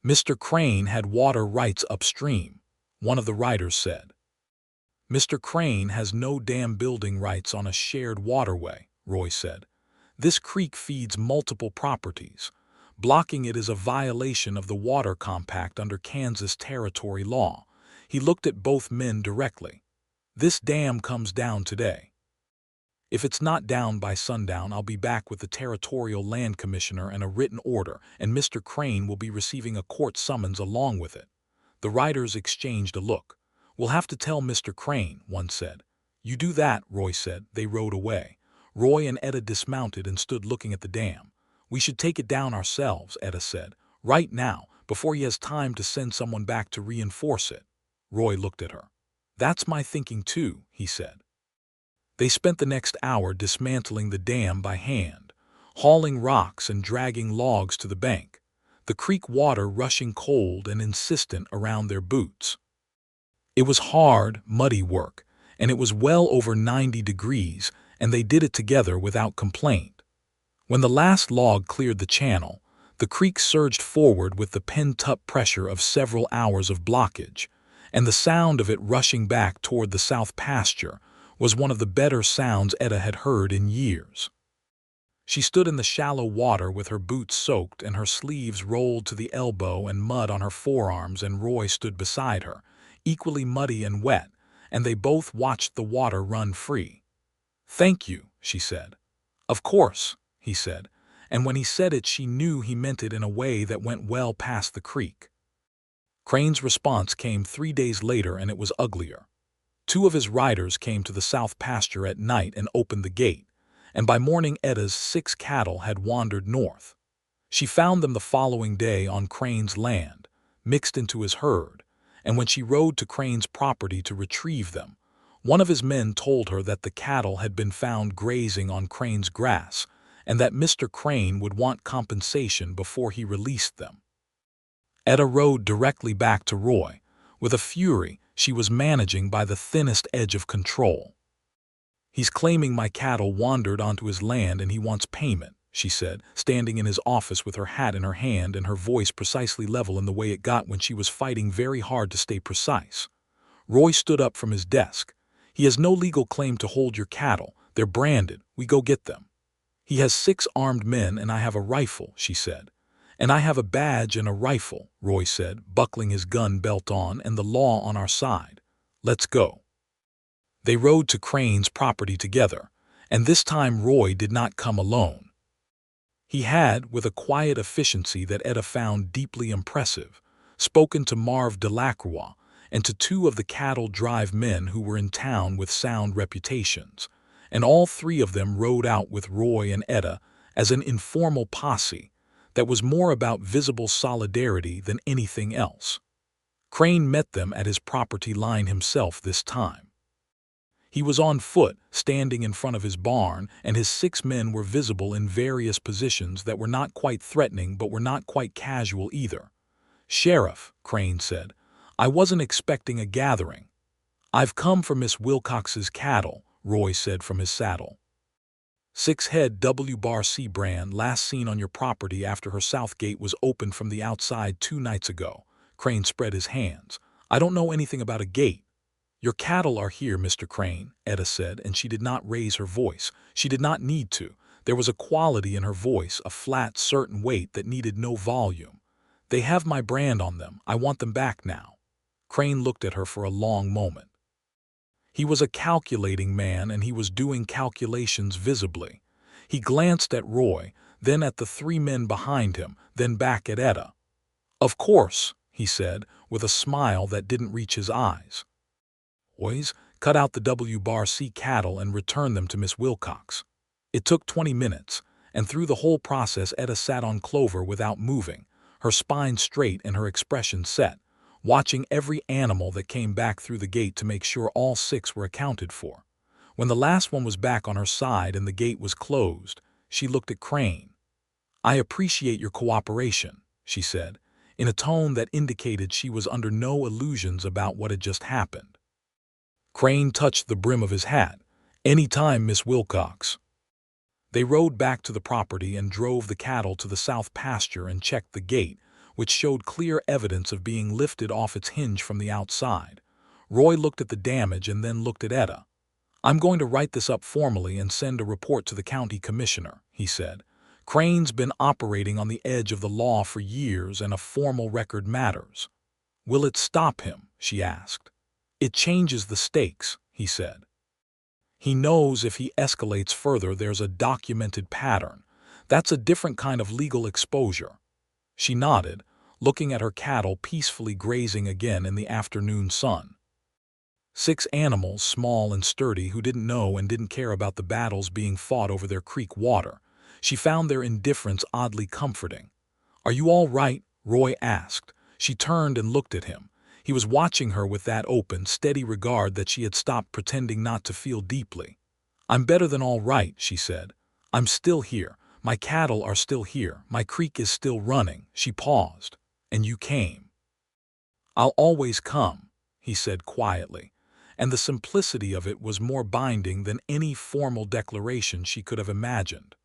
Speaker 1: "Mr. Crane had water rights upstream," one of the riders said. "Mr. Crane has no dam building rights on a shared waterway," Roy said. "This creek feeds multiple properties. Blocking it is a violation of the water compact under Kansas territory law." He looked at both men directly. "This dam comes down today. If it's not down by sundown, I'll be back with the Territorial Land Commissioner and a written order, and Mr. Crane will be receiving a court summons along with it." The riders exchanged a look. "We'll have to tell Mr. Crane," one said. "You do that," Roy said. They rode away. Roy and Etta dismounted and stood looking at the dam. "We should take it down ourselves," Etta said. "Right now, before he has time to send someone back to reinforce it." Roy looked at her. "That's my thinking too," he said. They spent the next hour dismantling the dam by hand, hauling rocks and dragging logs to the bank, the creek water rushing cold and insistent around their boots. It was hard, muddy work, and it was well over 90 degrees, and they did it together without complaint. When the last log cleared the channel, the creek surged forward with the pent-up pressure of several hours of blockage, and the sound of it rushing back toward the south pasture was one of the better sounds Etta had heard in years. She stood in the shallow water with her boots soaked and her sleeves rolled to the elbow and mud on her forearms, and Roy stood beside her, equally muddy and wet, and they both watched the water run free. "Thank you," she said. "Of course," he said, and when he said it she knew he meant it in a way that went well past the creek. Crane's response came 3 days later, and it was uglier. Two of his riders came to the south pasture at night and opened the gate, and by morning Etta's 6 cattle had wandered north. She found them the following day on Crane's land, mixed into his herd, and when she rode to Crane's property to retrieve them, one of his men told her that the cattle had been found grazing on Crane's grass and that Mr. Crane would want compensation before he released them. Etta rode directly back to Roy, with a fury she was managing by the thinnest edge of control. "He's claiming my cattle wandered onto his land and he wants payment," she said, standing in his office with her hat in her hand and her voice precisely level in the way it got when she was fighting very hard to stay precise. Roy stood up from his desk. He has no legal claim to hold your cattle. They're branded. We go get them. He has 6 armed men and I have a rifle, she said. And I have a badge and a rifle, Roy said, buckling his gun belt on, and the law on our side. Let's go. They rode to Crane's property together, and this time Roy did not come alone. He had, with a quiet efficiency that Etta found deeply impressive, spoken to Marv Delacroix and to 2 of the cattle drive men who were in town with sound reputations, and all 3 of them rode out with Roy and Etta as an informal posse that was more about visible solidarity than anything else. Crane met them at his property line himself this time. He was on foot, standing in front of his barn, and his 6 men were visible in various positions that were not quite threatening but were not quite casual either. "Sheriff," Crane said, "I wasn't expecting a gathering." "I've come for Miss Wilcox's cattle," Roy said from his saddle. 6-head W-bar-C brand last seen on your property after her south gate was opened from the outside 2 nights ago. Crane spread his hands. "I don't know anything about a gate." "Your cattle are here, Mr. Crane," Etta said, and she did not raise her voice. She did not need to. There was a quality in her voice, a flat, certain weight that needed no volume. "They have my brand on them. I want them back now." Crane looked at her for a long moment. He was a calculating man, and he was doing calculations visibly. He glanced at Roy, then at the 3 men behind him, then back at Etta. "Of course," he said, with a smile that didn't reach his eyes. "Boys, cut out the W-bar-C cattle and return them to Miss Wilcox." It took 20 minutes, and through the whole process Etta sat on Clover without moving, her spine straight and her expression set, watching every animal that came back through the gate to make sure all 6 were accounted for. When the last one was back on her side and the gate was closed, she looked at Crane. "I appreciate your cooperation," she said, in a tone that indicated she was under no illusions about what had just happened. Crane touched the brim of his hat. "Any time, Miss Wilcox." They rode back to the property and drove the cattle to the south pasture and checked the gate, which showed clear evidence of being lifted off its hinge from the outside. Roy looked at the damage and then looked at Etta. "I'm going to write this up formally and send a report to the county commissioner," he said. "Crane's been operating on the edge of the law for years and a formal record matters." "Will it stop him?" she asked. "It changes the stakes," he said. "He knows if he escalates further there's a documented pattern. That's a different kind of legal exposure." She nodded, looking at her cattle peacefully grazing again in the afternoon sun. 6 animals, small and sturdy, who didn't know and didn't care about the battles being fought over their creek water. She found their indifference oddly comforting. "Are you all right?" Roy asked. She turned and looked at him. He was watching her with that open, steady regard that she had stopped pretending not to feel deeply. "I'm better than all right," she said. "I'm still here. My cattle are still here. My creek is still running." She paused. "And you came." "I'll always come," he said quietly, and the simplicity of it was more binding than any formal declaration she could have imagined.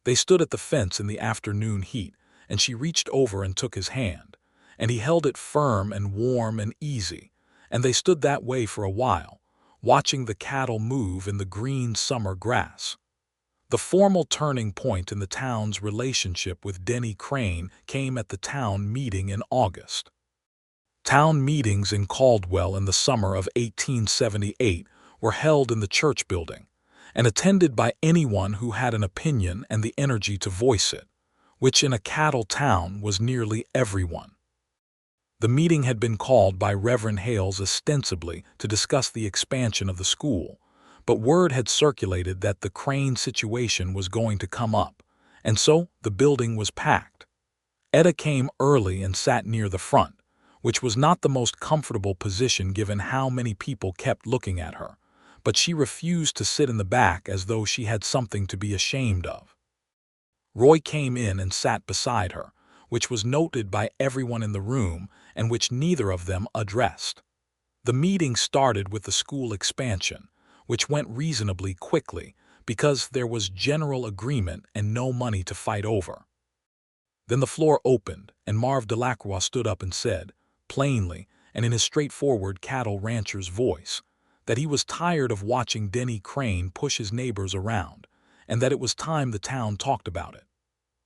Speaker 1: They stood at the fence in the afternoon heat, and she reached over and took his hand, and he held it firm and warm and easy, and they stood that way for a while, watching the cattle move in the green summer grass. The formal turning point in the town's relationship with Denny Crane came at the town meeting in August. Town meetings in Caldwell in the summer of 1878 were held in the church building, and attended by anyone who had an opinion and the energy to voice it, which in a cattle town was nearly everyone. The meeting had been called by Reverend Hales ostensibly to discuss the expansion of the school, but word had circulated that the Crane situation was going to come up, and so the building was packed. Etta came early and sat near the front, which was not the most comfortable position given how many people kept looking at her, but she refused to sit in the back as though she had something to be ashamed of. Roy came in and sat beside her, which was noted by everyone in the room and which neither of them addressed. The meeting started with the school expansion, which went reasonably quickly, because there was general agreement and no money to fight over. Then the floor opened, and Marv Delacroix stood up and said, plainly and in his straightforward cattle rancher's voice, that he was tired of watching Denny Crane push his neighbors around, and that it was time the town talked about it.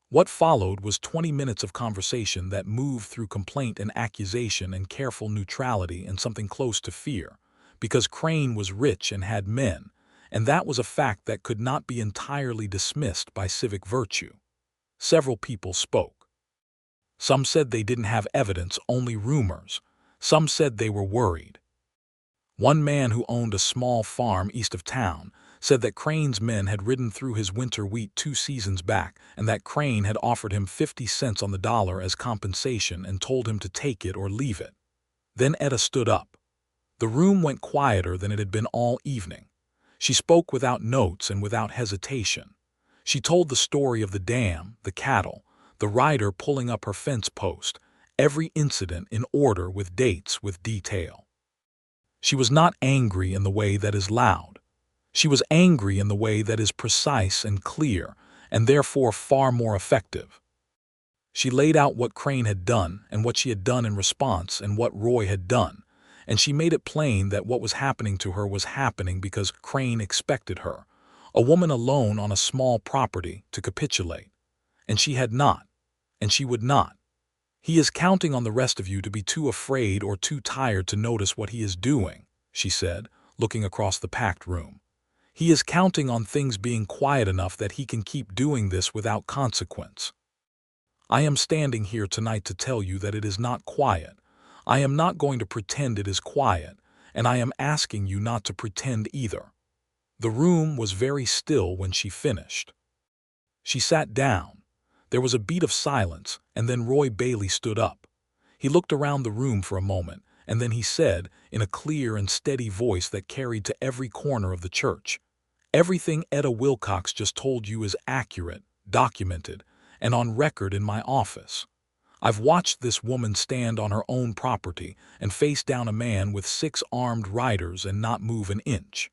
Speaker 1: What followed was 20 minutes of conversation that moved through complaint and accusation and careful neutrality and something close to fear, because Crane was rich and had men, and that was a fact that could not be entirely dismissed by civic virtue. Several people spoke. Some said they didn't have evidence, only rumors. Some said they were worried. One man who owned a small farm east of town said that Crane's men had ridden through his winter wheat 2 seasons back and that Crane had offered him 50 cents on the dollar as compensation and told him to take it or leave it. Then Etta stood up. The room went quieter than it had been all evening. She spoke without notes and without hesitation. She told the story of the dam, the cattle, the rider pulling up her fence post, every incident in order with dates, with detail. She was not angry in the way that is loud. She was angry in the way that is precise and clear, and therefore far more effective. She laid out what Crane had done and what she had done in response and what Roy had done, and she made it plain that what was happening to her was happening because Crane expected her, a woman alone on a small property, to capitulate. And she had not, and she would not. He is counting on the rest of you to be too afraid or too tired to notice what he is doing, she said, looking across the packed room. He is counting on things being quiet enough that he can keep doing this without consequence. I am standing here tonight to tell you that it is not quiet. I am not going to pretend it is quiet, and I am asking you not to pretend either. The room was very still when she finished. She sat down. There was a beat of silence, and then Roy Bailey stood up. He looked around the room for a moment, and then he said, in a clear and steady voice that carried to every corner of the church, "Everything Etta Wilcox just told you is accurate, documented, and on record in my office. I've watched this woman stand on her own property and face down a man with 6 armed riders and not move an inch.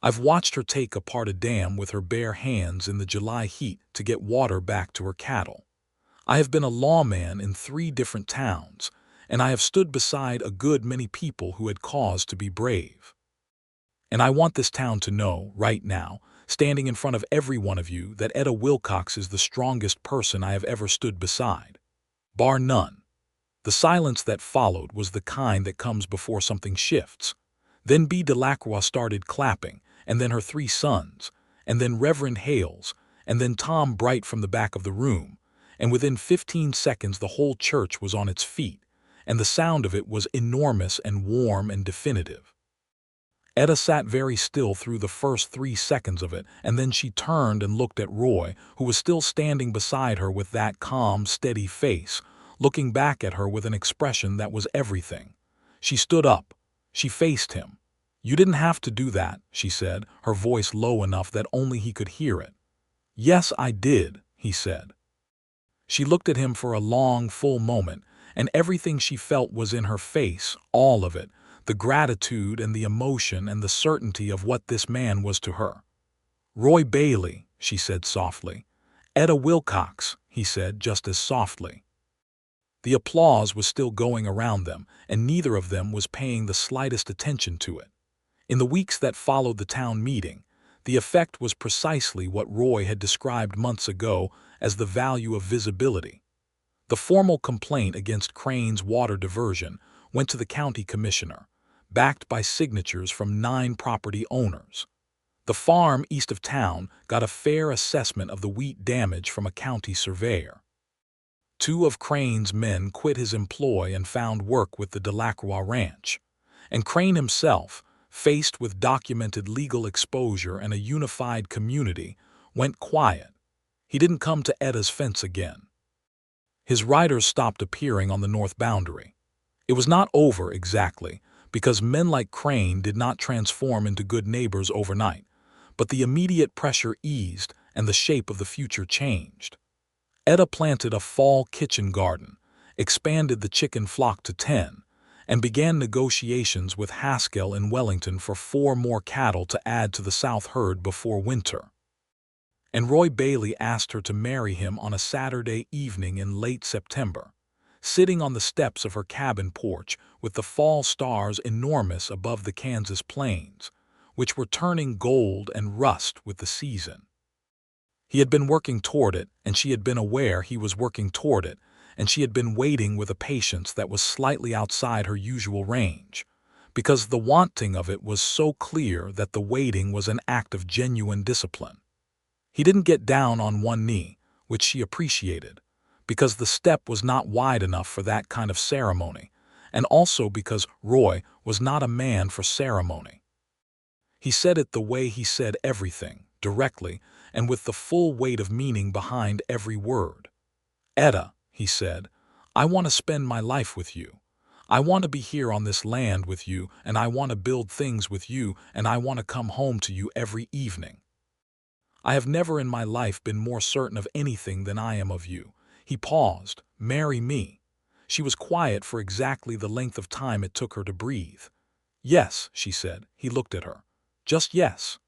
Speaker 1: I've watched her take apart a dam with her bare hands in the July heat to get water back to her cattle. I have been a lawman in 3 different towns, and I have stood beside a good many people who had cause to be brave. And I want this town to know, right now, standing in front of every one of you, that Etta Wilcox is the strongest person I have ever stood beside. Bar none." The silence that followed was the kind that comes before something shifts. Then B. Delacroix started clapping, and then her 3 sons, and then Reverend Hales, and then Tom Bright from the back of the room, and within 15 seconds the whole church was on its feet, and the sound of it was enormous and warm and definitive. Etta sat very still through the first 3 seconds of it, and then she turned and looked at Roy, who was still standing beside her with that calm, steady face, looking back at her with an expression that was everything. She stood up. She faced him. "You didn't have to do that," she said, her voice low enough that only he could hear it. "Yes, I did," he said. She looked at him for a long, full moment, and everything she felt was in her face, all of it, the gratitude and the emotion and the certainty of what this man was to her. "Roy Bailey," she said softly. "Etta Wilcox," he said just as softly. The applause was still going around them, and neither of them was paying the slightest attention to it. In the weeks that followed the town meeting, the effect was precisely what Roy had described months ago as the value of visibility. The formal complaint against Crane's water diversion went to the county commissioner, backed by signatures from 9 property owners. The farm east of town got a fair assessment of the wheat damage from a county surveyor. 2 of Crane's men quit his employ and found work with the Delacroix Ranch, and Crane himself, faced with documented legal exposure and a unified community, went quiet. He didn't come to Etta's fence again. His riders stopped appearing on the north boundary. It was not over exactly, because men like Crane did not transform into good neighbors overnight, but the immediate pressure eased and the shape of the future changed. Etta planted a fall kitchen garden, expanded the chicken flock to 10, and began negotiations with Haskell in Wellington for 4 more cattle to add to the South herd before winter. And Roy Bailey asked her to marry him on a Saturday evening in late September, sitting on the steps of her cabin porch with the fall stars enormous above the Kansas plains, which were turning gold and rust with the season. He had been working toward it, and she had been aware he was working toward it, and she had been waiting with a patience that was slightly outside her usual range, because the wanting of it was so clear that the waiting was an act of genuine discipline. He didn't get down on one knee, which she appreciated, because the step was not wide enough for that kind of ceremony, and also because Roy was not a man for ceremony. He said it the way he said everything, directly, and with the full weight of meaning behind every word. "Etta," he said, "I want to spend my life with you. I want to be here on this land with you, and I want to build things with you, and I want to come home to you every evening. I have never in my life been more certain of anything than I am of you." He paused. "Marry me." She was quiet for exactly the length of time it took her to breathe. "Yes," she said. He looked at her. "Just yes."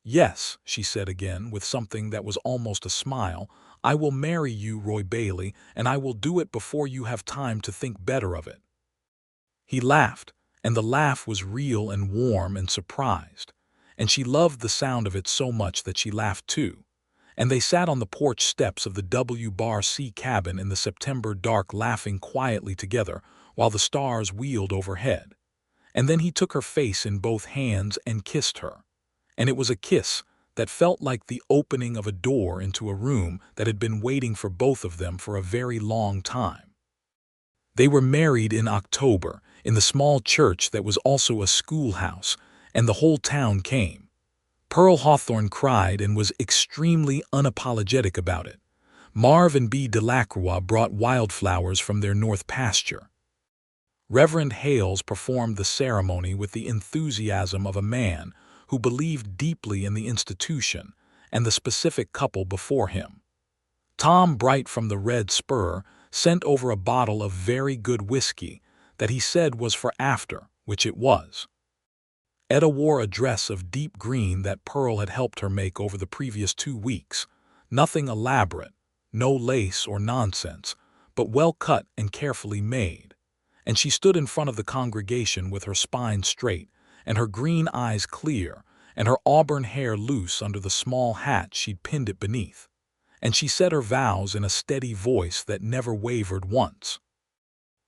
Speaker 1: "Yes," she said again, with something that was almost a smile. "I will marry you, Roy Bailey, and I will do it before you have time to think better of it." He laughed, and the laugh was real and warm and surprised, and she loved the sound of it so much that she laughed too. And they sat on the porch steps of the W-C cabin in the September dark, laughing quietly together while the stars wheeled overhead. And then he took her face in both hands and kissed her. And it was a kiss that felt like the opening of a door into a room that had been waiting for both of them for a very long time. They were married in October, in the small church that was also a schoolhouse, and the whole town came. Pearl Hawthorne cried and was extremely unapologetic about it. Marv and B. Delacroix brought wildflowers from their north pasture. Reverend Hales performed the ceremony with the enthusiasm of a man who believed deeply in the institution and the specific couple before him. Tom Bright from the Red Spur sent over a bottle of very good whiskey that he said was for after, which it was. Etta wore a dress of deep green that Pearl had helped her make over the previous 2 weeks. Nothing elaborate, no lace or nonsense, but well cut and carefully made. And she stood in front of the congregation with her spine straight, and her green eyes clear, and her auburn hair loose under the small hat she'd pinned it beneath. And she said her vows in a steady voice that never wavered once.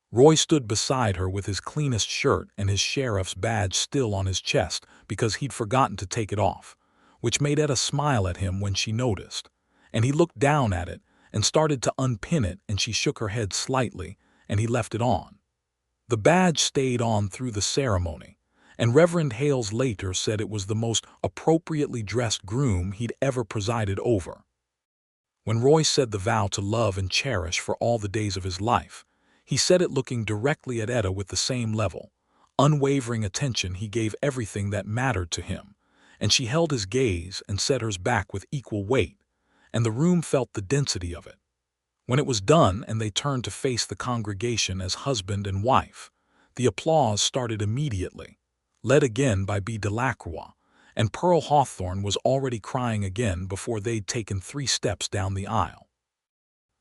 Speaker 1: Roy stood beside her with his cleanest shirt and his sheriff's badge still on his chest because he'd forgotten to take it off, which made Etta smile at him when she noticed. And he looked down at it and started to unpin it, and she shook her head slightly, and he left it on. The badge stayed on through the ceremony, and Reverend Hales later said it was the most appropriately dressed groom he'd ever presided over. When Roy said the vow to love and cherish for all the days of his life, he said it looking directly at Etta with the same level, unwavering attention he gave everything that mattered to him, and she held his gaze and set hers back with equal weight, and the room felt the density of it. When it was done and they turned to face the congregation as husband and wife, the applause started immediately, led again by B. Delacroix, and Pearl Hawthorne was already crying again before they'd taken 3 steps down the aisle.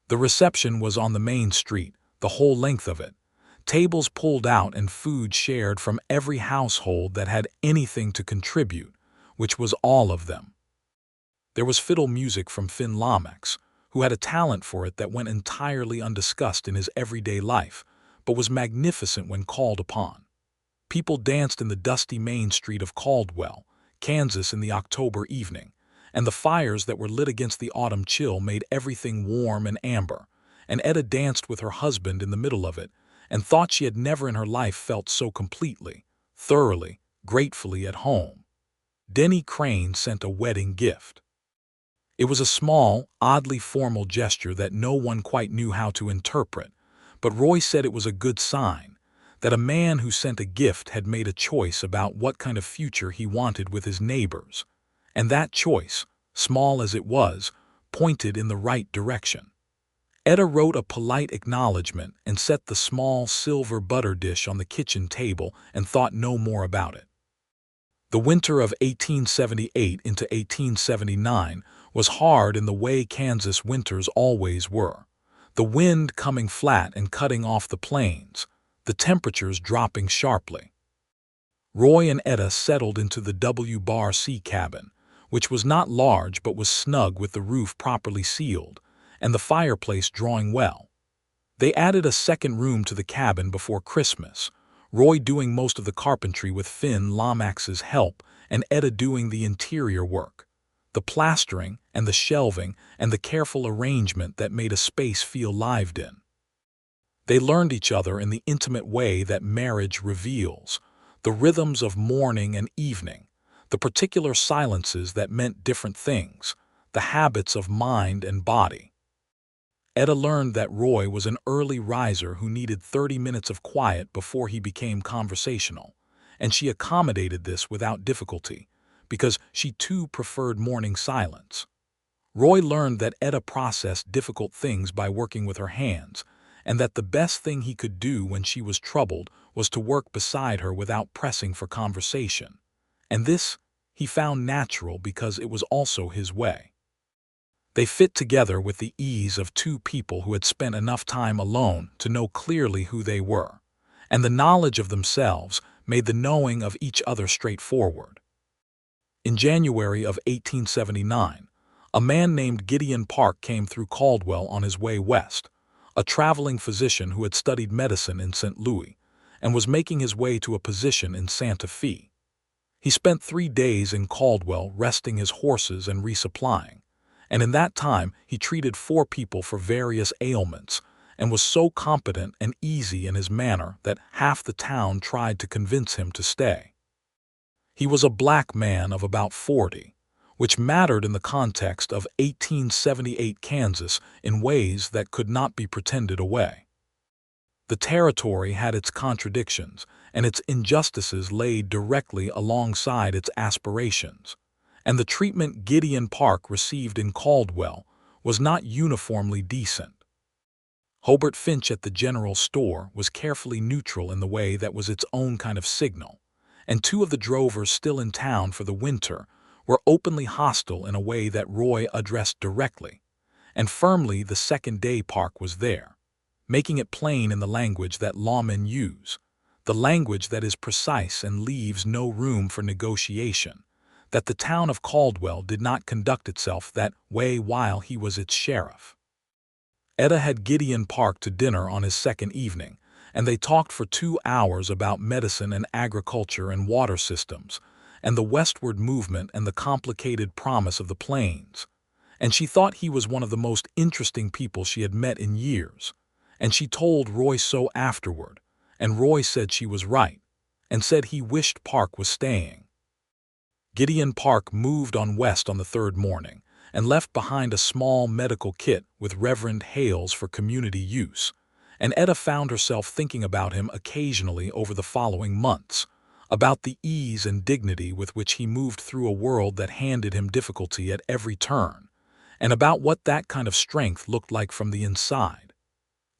Speaker 1: The reception was on the main street, the whole length of it, tables pulled out and food shared from every household that had anything to contribute, which was all of them. There was fiddle music from Finn Lomax, who had a talent for it that went entirely undiscussed in his everyday life, but was magnificent when called upon. People danced in the dusty main street of Caldwell, Kansas in the October evening, and the fires that were lit against the autumn chill made everything warm and amber, and Etta danced with her husband in the middle of it, and thought she had never in her life felt so completely, thoroughly, gratefully at home. Denny Crane sent a wedding gift. It was a small, oddly formal gesture that no one quite knew how to interpret, but Roy said it was a good sign, that a man who sent a gift had made a choice about what kind of future he wanted with his neighbors, and that choice, small as it was, pointed in the right direction. Etta wrote a polite acknowledgement and set the small silver butter dish on the kitchen table and thought no more about it. The winter of 1878 into 1879 was hard in the way Kansas winters always were. The wind coming flat and cutting off the plains, the temperatures dropping sharply. Roy and Etta settled into the W-C cabin, which was not large but was snug with the roof properly sealed, and the fireplace drawing well. They added a second room to the cabin before Christmas, Roy doing most of the carpentry with Finn Lomax's help and Etta doing the interior work, the plastering and the shelving and the careful arrangement that made a space feel lived in. They learned each other in the intimate way that marriage reveals, the rhythms of morning and evening, the particular silences that meant different things, the habits of mind and body. Etta learned that Roy was an early riser who needed 30 minutes of quiet before he became conversational, and she accommodated this without difficulty, because she too preferred morning silence. Roy learned that Etta processed difficult things by working with her hands, and that the best thing he could do when she was troubled was to work beside her without pressing for conversation. And this he found natural because it was also his way. They fit together with the ease of two people who had spent enough time alone to know clearly who they were, and the knowledge of themselves made the knowing of each other straightforward. In January of 1879, a man named Gideon Park came through Caldwell on his way west, a traveling physician who had studied medicine in St. Louis and was making his way to a position in Santa Fe. He spent 3 days in Caldwell resting his horses and resupplying, and in that time he treated 4 people for various ailments and was so competent and easy in his manner that half the town tried to convince him to stay. He was a black man of about 40, which mattered in the context of 1878 Kansas in ways that could not be pretended away. The territory had its contradictions, and its injustices laid directly alongside its aspirations, and the treatment Gideon Park received in Caldwell was not uniformly decent. Hobart Finch at the general store was carefully neutral in the way that was its own kind of signal, and 2 of the drovers still in town for the winter were openly hostile in a way that Roy addressed directly, and firmly the second day Park was there, making it plain in the language that lawmen use, the language that is precise and leaves no room for negotiation, that the town of Caldwell did not conduct itself that way while he was its sheriff. Etta had Gideon Park to dinner on his second evening, and they talked for 2 hours about medicine and agriculture and water systems, and the westward movement and the complicated promise of the plains. And she thought he was one of the most interesting people she had met in years, and she told Roy so afterward, and Roy said she was right, and said he wished Park was staying. Gideon Park moved on west on the 3rd morning, and left behind a small medical kit with Reverend Hales for community use, and Etta found herself thinking about him occasionally over the following months, about the ease and dignity with which he moved through a world that handed him difficulty at every turn, and about what that kind of strength looked like from the inside.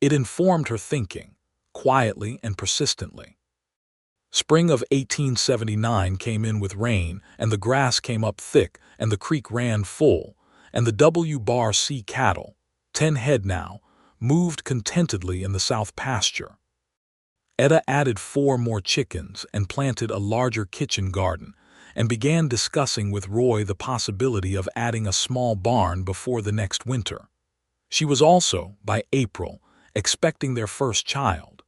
Speaker 1: It informed her thinking, quietly and persistently. Spring of 1879 came in with rain, and the grass came up thick, and the creek ran full, and the W-C cattle, 10 head now, moved contentedly in the south pasture. Etta added 4 more chickens and planted a larger kitchen garden, and began discussing with Roy the possibility of adding a small barn before the next winter. She was also, by April, expecting their first child.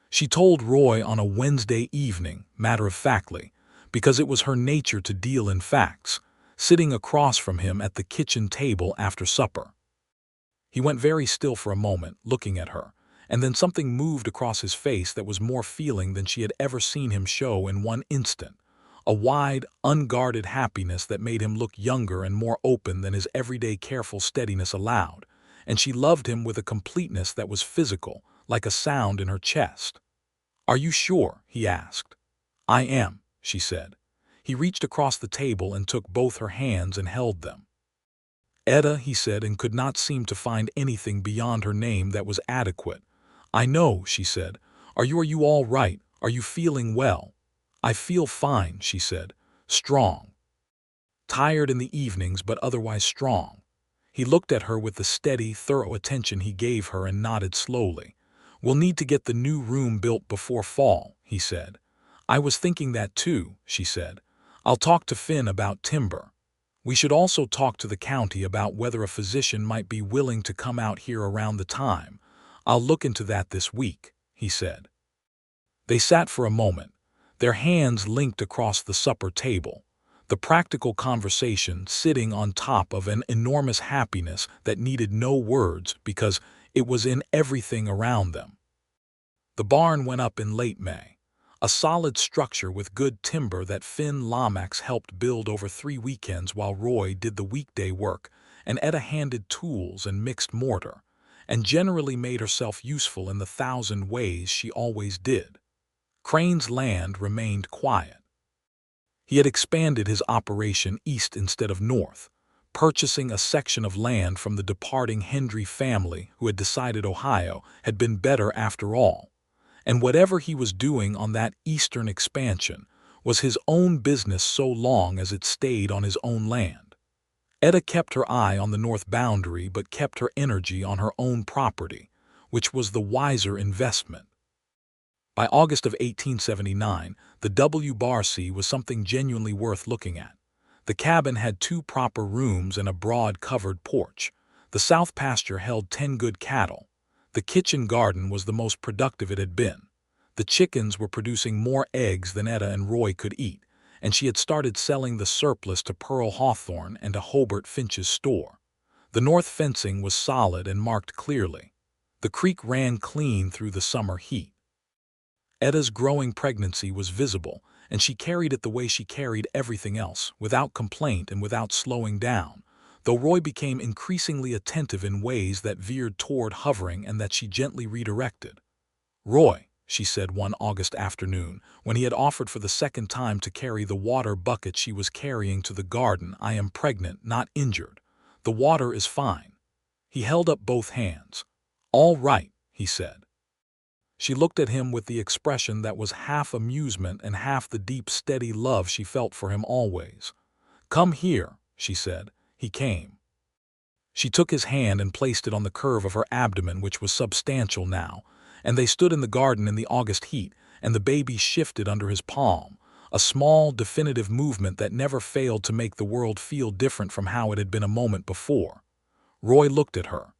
Speaker 1: She told Roy on a Wednesday evening, matter-of-factly, because it was her nature to deal in facts, sitting across from him at the kitchen table after supper. He went very still for a moment, looking at her, and then something moved across his face that was more feeling than she had ever seen him show in one instant, a wide, unguarded happiness that made him look younger and more open than his everyday careful steadiness allowed, and she loved him with a completeness that was physical, like a sound in her chest. "Are you sure?" he asked. "I am," she said. He reached across the table and took both her hands and held them. Etta, he said, and could not seem to find anything beyond her name that was adequate. I know, she said. Are you all right? Are you feeling well? I feel fine, she said. Strong. Tired in the evenings, but otherwise strong. He looked at her with the steady, thorough attention he gave her and nodded slowly. We'll need to get the new room built before fall, he said. I was thinking that too, she said. I'll talk to Finn about timber. We should also talk to the county about whether a physician might be willing to come out here around the time. I'll look into that this week, he said. They sat for a moment, their hands linked across the supper table, the practical conversation sitting on top of an enormous happiness that needed no words because it was in everything around them. The barn went up in late May. A solid structure with good timber that Finn Lomax helped build over 3 weekends while Roy did the weekday work, and Etta handed tools and mixed mortar, and generally made herself useful in the 1,000 ways she always did. Crane's land remained quiet. He had expanded his operation east instead of north, purchasing a section of land from the departing Hendry family who had decided Ohio had been better after all. And whatever he was doing on that eastern expansion was his own business so long as it stayed on his own land. Etta kept her eye on the north boundary but kept her energy on her own property, which was the wiser investment. By August of 1879, the W-Bar-C was something genuinely worth looking at. The cabin had 2 proper rooms and a broad covered porch. The south pasture held 10 good cattle. The kitchen garden was the most productive it had been. The chickens were producing more eggs than Etta and Roy could eat, and she had started selling the surplus to Pearl Hawthorne and to Hobart Finch's store. The north fencing was solid and marked clearly. The creek ran clean through the summer heat. Etta's growing pregnancy was visible, and she carried it the way she carried everything else, without complaint and without slowing down, though Roy became increasingly attentive in ways that veered toward hovering and that she gently redirected. Roy, she said one August afternoon, when he had offered for the second time to carry the water bucket she was carrying to the garden, I am pregnant, not injured. The water is fine. He held up both hands. All right, he said. She looked at him with the expression that was half amusement and half the deep, steady love she felt for him always. Come here, she said. He came. She took his hand and placed it on the curve of her abdomen, which was substantial now, and they stood in the garden in the August heat, and the baby shifted under his palm, a small, definitive movement that never failed to make the world feel different from how it had been a moment before. Roy looked at her.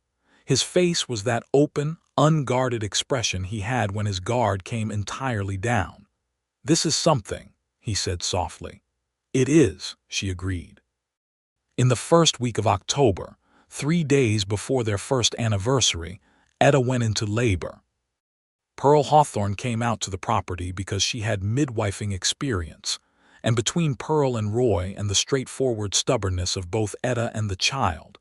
Speaker 1: His face was that open, unguarded expression he had when his guard came entirely down. This is something, he said softly. It is, she agreed. In the first week of October, 3 days before their first anniversary, Etta went into labor. Pearl Hawthorne came out to the property because she had midwifing experience, and between Pearl and Roy and the straightforward stubbornness of both Etta and the child,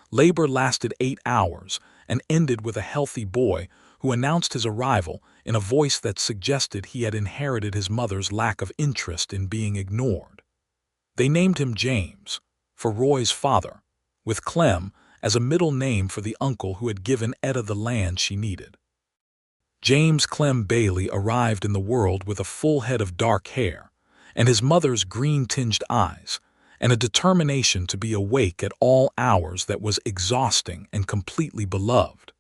Speaker 1: labor lasted 8 hours and ended with a healthy boy who announced his arrival in a voice that suggested he had inherited his mother's lack of interest in being ignored. They named him James, for Roy's father, with Clem as a middle name for the uncle who had given Etta the land she needed. James Clem Bailey arrived in the world with a full head of dark hair, and his mother's green-tinged eyes, and a determination to be awake at all hours that was exhausting and completely beloved.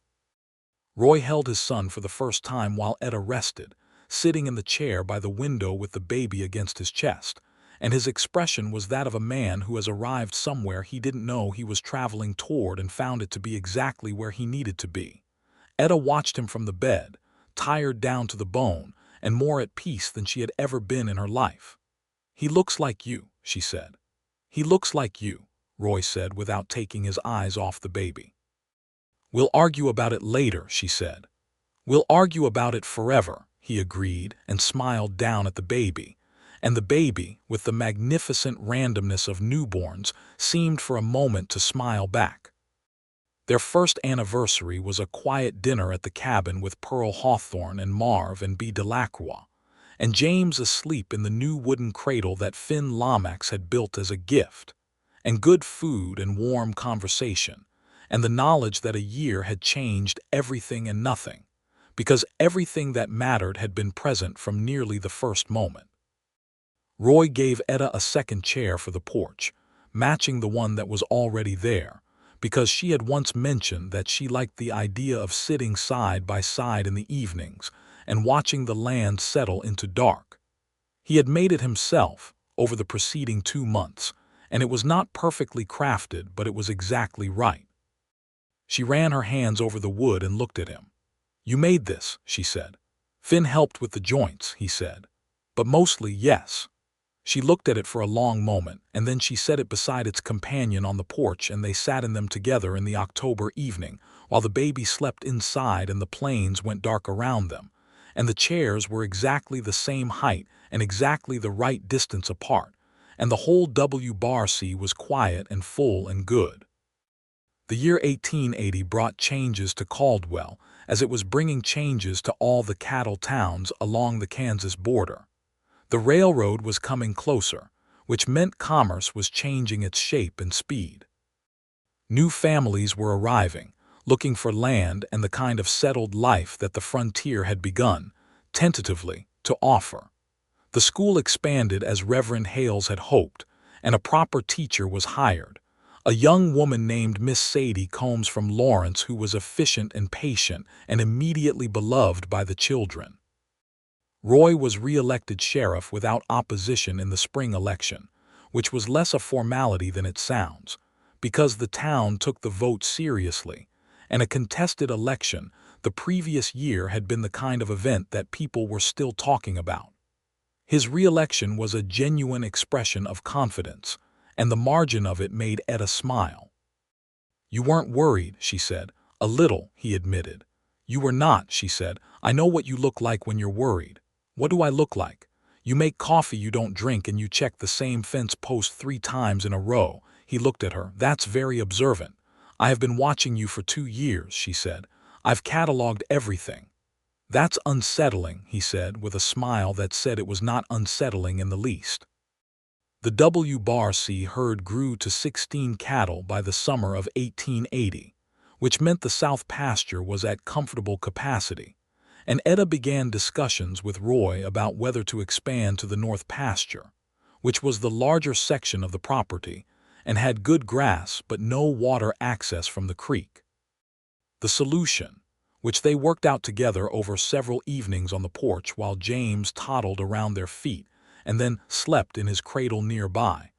Speaker 1: Roy held his son for the first time while Etta rested, sitting in the chair by the window with the baby against his chest, and his expression was that of a man who has arrived somewhere he didn't know he was traveling toward and found it to be exactly where he needed to be. Etta watched him from the bed, tired down to the bone, and more at peace than she had ever been in her life. He looks like you, she said. He looks like you, Roy said without taking his eyes off the baby. We'll argue about it later, she said. We'll argue about it forever, he agreed and smiled down at the baby. And the baby, with the magnificent randomness of newborns, seemed for a moment to smile back. Their first anniversary was a quiet dinner at the cabin with Pearl Hawthorne and Marv and B. Delacroix, and James asleep in the new wooden cradle that Finn Lomax had built as a gift. and good food and warm conversation, and the knowledge that a year had changed everything and nothing, because everything that mattered had been present from nearly the first moment. Roy gave Etta a second chair for the porch, matching the one that was already there, because she had once mentioned that she liked the idea of sitting side by side in the evenings and watching the land settle into dark. He had made it himself over the preceding 2 months, and it was not perfectly crafted, but it was exactly right. She ran her hands over the wood and looked at him. "You made this," she said. "Finn helped with the joints," he said. "But mostly, yes." She looked at it for a long moment, and then she set it beside its companion on the porch, and they sat in them together in the October evening, while the baby slept inside and the plains went dark around them, and the chairs were exactly the same height and exactly the right distance apart, and the whole W-Bar-C was quiet and full and good. The year 1880 brought changes to Caldwell, as it was bringing changes to all the cattle towns along the Kansas border. The railroad was coming closer, which meant commerce was changing its shape and speed. New families were arriving, looking for land and the kind of settled life that the frontier had begun, tentatively, to offer. The school expanded as Reverend Hales had hoped, and a proper teacher was hired, a young woman named Miss Sadie Combs from Lawrence, who was efficient and patient and immediately beloved by the children. Roy was re-elected sheriff without opposition in the spring election, which was less a formality than it sounds, because the town took the vote seriously, and a contested election the previous year had been the kind of event that people were still talking about. His re-election was a genuine expression of confidence, and the margin of it made Etta smile. "You weren't worried," she said. "A little," he admitted. "You were not," she said. "I know what you look like when you're worried." "What do I look like?" "You make coffee you don't drink and you check the same fence post 3 times in a row." He looked at her. "That's very observant. I have been watching you for 2 years," she said. "I've cataloged everything." "That's unsettling," he said, with a smile that said it was not unsettling in the least. The W-Bar-C herd grew to 16 cattle by the summer of 1880, which meant the south pasture was at comfortable capacity, and Etta began discussions with Roy about whether to expand to the north pasture, which was the larger section of the property and had good grass but no water access from the creek. The solution, which they worked out together over several evenings on the porch while James toddled around their feet and then slept in his cradle nearby,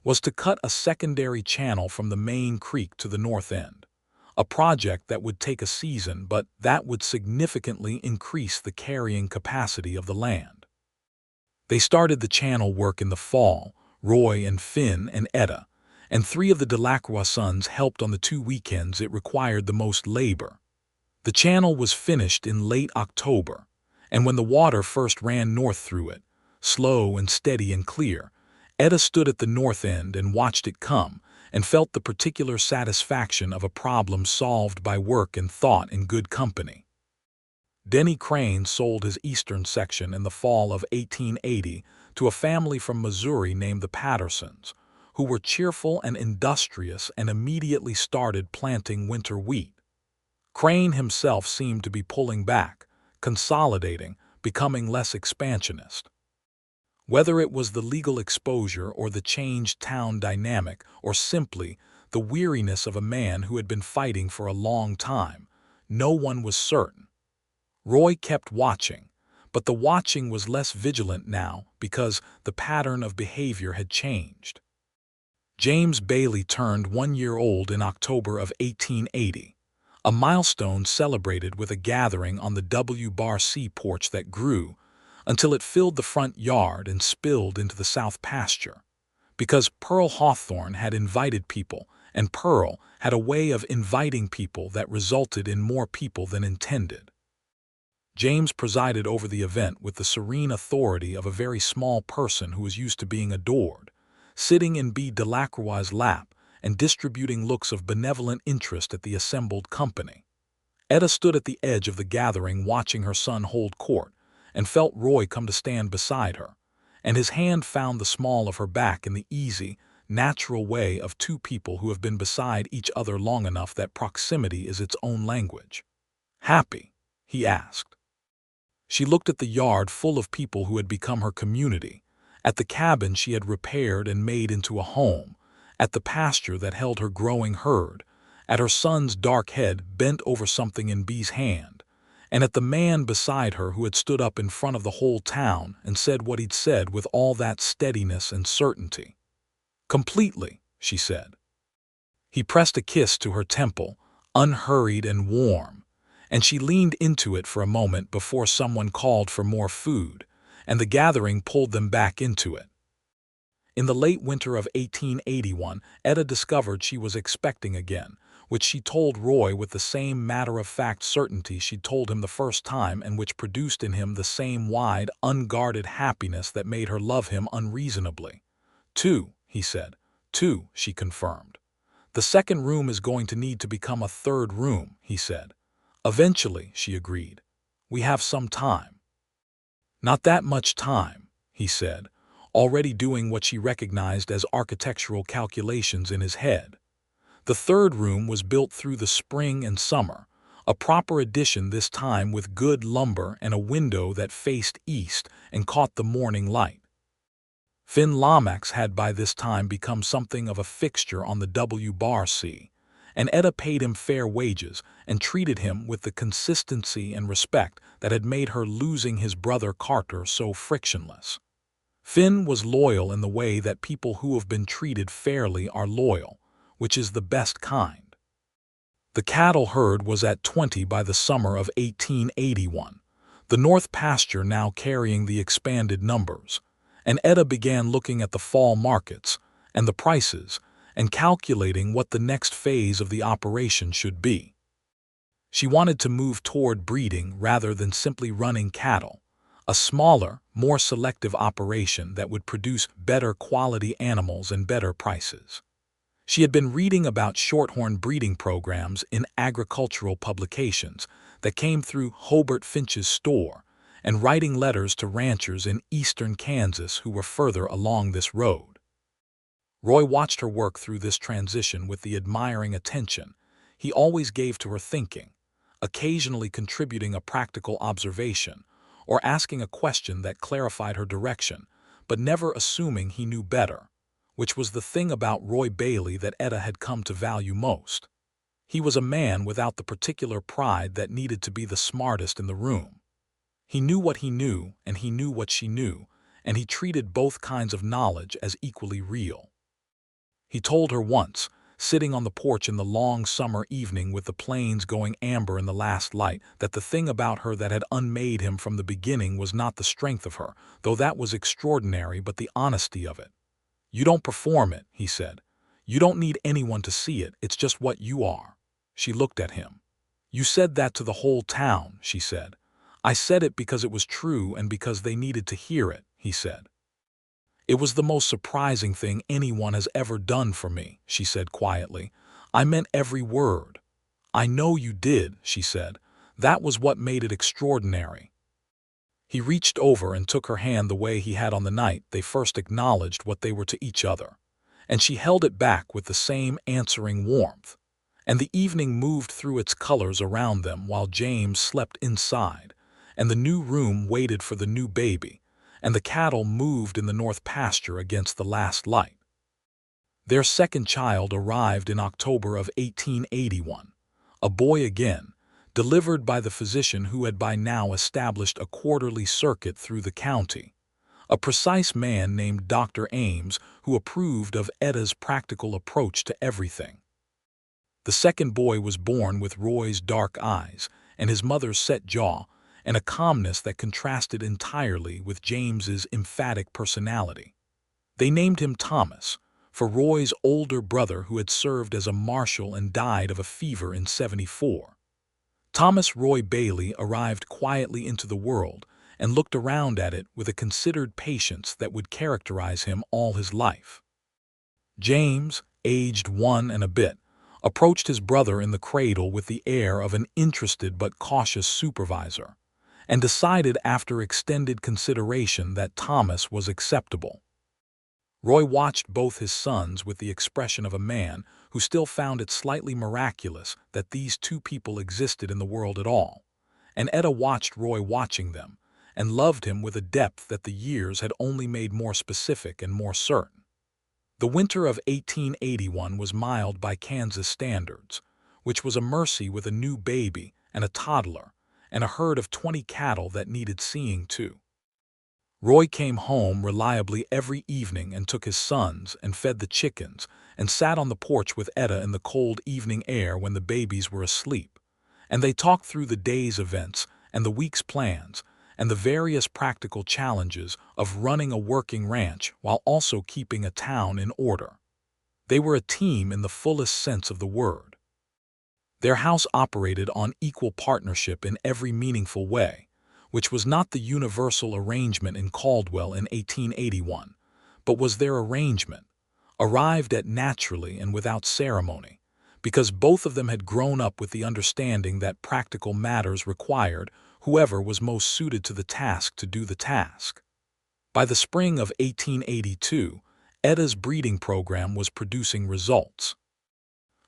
Speaker 1: was to cut a secondary channel from the main creek to the north end. A project that would take a season, but that would significantly increase the carrying capacity of the land. They started the channel work in the fall, Roy and Finn and Etta, and 3 of the Delacroix sons helped on the 2 weekends it required the most labor. The channel was finished in late October, and when the water first ran north through it, slow and steady and clear, Etta stood at the north end and watched it come, and felt the particular satisfaction of a problem solved by work and thought in good company. Denny Crane sold his eastern section in the fall of 1880 to a family from Missouri named the Pattersons, who were cheerful and industrious and immediately started planting winter wheat. Crane himself seemed to be pulling back, consolidating, becoming less expansionist. Whether it was the legal exposure or the changed town dynamic or simply the weariness of a man who had been fighting for a long time, no one was certain. Roy kept watching, but the watching was less vigilant now because the pattern of behavior had changed. James Bailey turned 1 year old in October of 1880, a milestone celebrated with a gathering on the W-Bar-C porch that grew until it filled the front yard and spilled into the south pasture, because Pearl Hawthorne had invited people, and Pearl had a way of inviting people that resulted in more people than intended. James presided over the event with the serene authority of a very small person who was used to being adored, sitting in B. Delacroix's lap and distributing looks of benevolent interest at the assembled company. Etta stood at the edge of the gathering watching her son hold court, and felt Roy come to stand beside her, and his hand found the small of her back in the easy, natural way of two people who have been beside each other long enough that proximity is its own language. Happy? He asked. She looked at the yard full of people who had become her community, at the cabin she had repaired and made into a home, at the pasture that held her growing herd, at her son's dark head bent over something in Bee's hand, and at the man beside her who had stood up in front of the whole town and said what he'd said with all that steadiness and certainty. Completely, she said. He pressed a kiss to her temple, unhurried and warm, and she leaned into it for a moment before someone called for more food, and the gathering pulled them back into it. In the late winter of 1881, Etta discovered she was expecting again, which she told Roy with the same matter-of-fact certainty she'd told him the first time and which produced in him the same wide, unguarded happiness that made her love him unreasonably. "Two," he said. "Two," she confirmed. "The second room is going to need to become a third room," he said. "Eventually," she agreed. "We have some time." "Not that much time," he said, already doing what she recognized as architectural calculations in his head. The third room was built through the spring and summer, a proper addition this time with good lumber and a window that faced east and caught the morning light. Finn Lomax had by this time become something of a fixture on the W-Bar-C, and Etta paid him fair wages and treated him with the consistency and respect that had made her losing his brother Carter so frictionless. Finn was loyal in the way that people who have been treated fairly are loyal, which is the best kind. The cattle herd was at 20 by the summer of 1881, the north pasture now carrying the expanded numbers, and Etta began looking at the fall markets and the prices and calculating what the next phase of the operation should be. She wanted to move toward breeding rather than simply running cattle, a smaller, more selective operation that would produce better quality animals and better prices. She had been reading about shorthorn breeding programs in agricultural publications that came through Hobart Finch's store and writing letters to ranchers in eastern Kansas who were further along this road. Roy watched her work through this transition with the admiring attention he always gave to her thinking, occasionally contributing a practical observation or asking a question that clarified her direction, but never assuming he knew better, which was the thing about Roy Bailey that Etta had come to value most. He was a man without the particular pride that needed to be the smartest in the room. He knew what he knew, and he knew what she knew, and he treated both kinds of knowledge as equally real. He told her once, sitting on the porch in the long summer evening with the plains going amber in the last light, that the thing about her that had unmade him from the beginning was not the strength of her, though that was extraordinary, but the honesty of it. "You don't perform it," he said. "You don't need anyone to see it, it's just what you are." She looked at him. "You said that to the whole town," she said. "I said it because it was true and because they needed to hear it," he said. "It was the most surprising thing anyone has ever done for me," she said quietly. "I meant every word." "I know you did," she said. "That was what made it extraordinary." He reached over and took her hand the way he had on the night they first acknowledged what they were to each other, and she held it back with the same answering warmth, and the evening moved through its colors around them while James slept inside, and the new room waited for the new baby, and the cattle moved in the north pasture against the last light. Their second child arrived in October of 1881, a boy again, delivered by the physician who had by now established a quarterly circuit through the county, a precise man named Dr. Ames who approved of Etta's practical approach to everything. The second boy was born with Roy's dark eyes and his mother's set jaw, and a calmness that contrasted entirely with James's emphatic personality. They named him Thomas, for Roy's older brother who had served as a marshal and died of a fever in '74. Thomas Roy Bailey arrived quietly into the world and looked around at it with a considered patience that would characterize him all his life. James, aged 1 and a bit, approached his brother in the cradle with the air of an interested but cautious supervisor, and decided after extended consideration that Thomas was acceptable. Roy watched both his sons with the expression of a man who still found it slightly miraculous that these two people existed in the world at all. And Etta watched Roy watching them, and loved him with a depth that the years had only made more specific and more certain. The winter of 1881 was mild by Kansas standards, which was a mercy with a new baby and a toddler, and a herd of 20 cattle that needed seeing to. Roy came home reliably every evening and took his sons and fed the chickens and sat on the porch with Etta in the cold evening air when the babies were asleep, and they talked through the day's events and the week's plans and the various practical challenges of running a working ranch while also keeping a town in order. They were a team in the fullest sense of the word. Their house operated on equal partnership in every meaningful way, which was not the universal arrangement in Caldwell in 1881, but was their arrangement, arrived at naturally and without ceremony, because both of them had grown up with the understanding that practical matters required whoever was most suited to the task to do the task. By the spring of 1882, Etta's breeding program was producing results.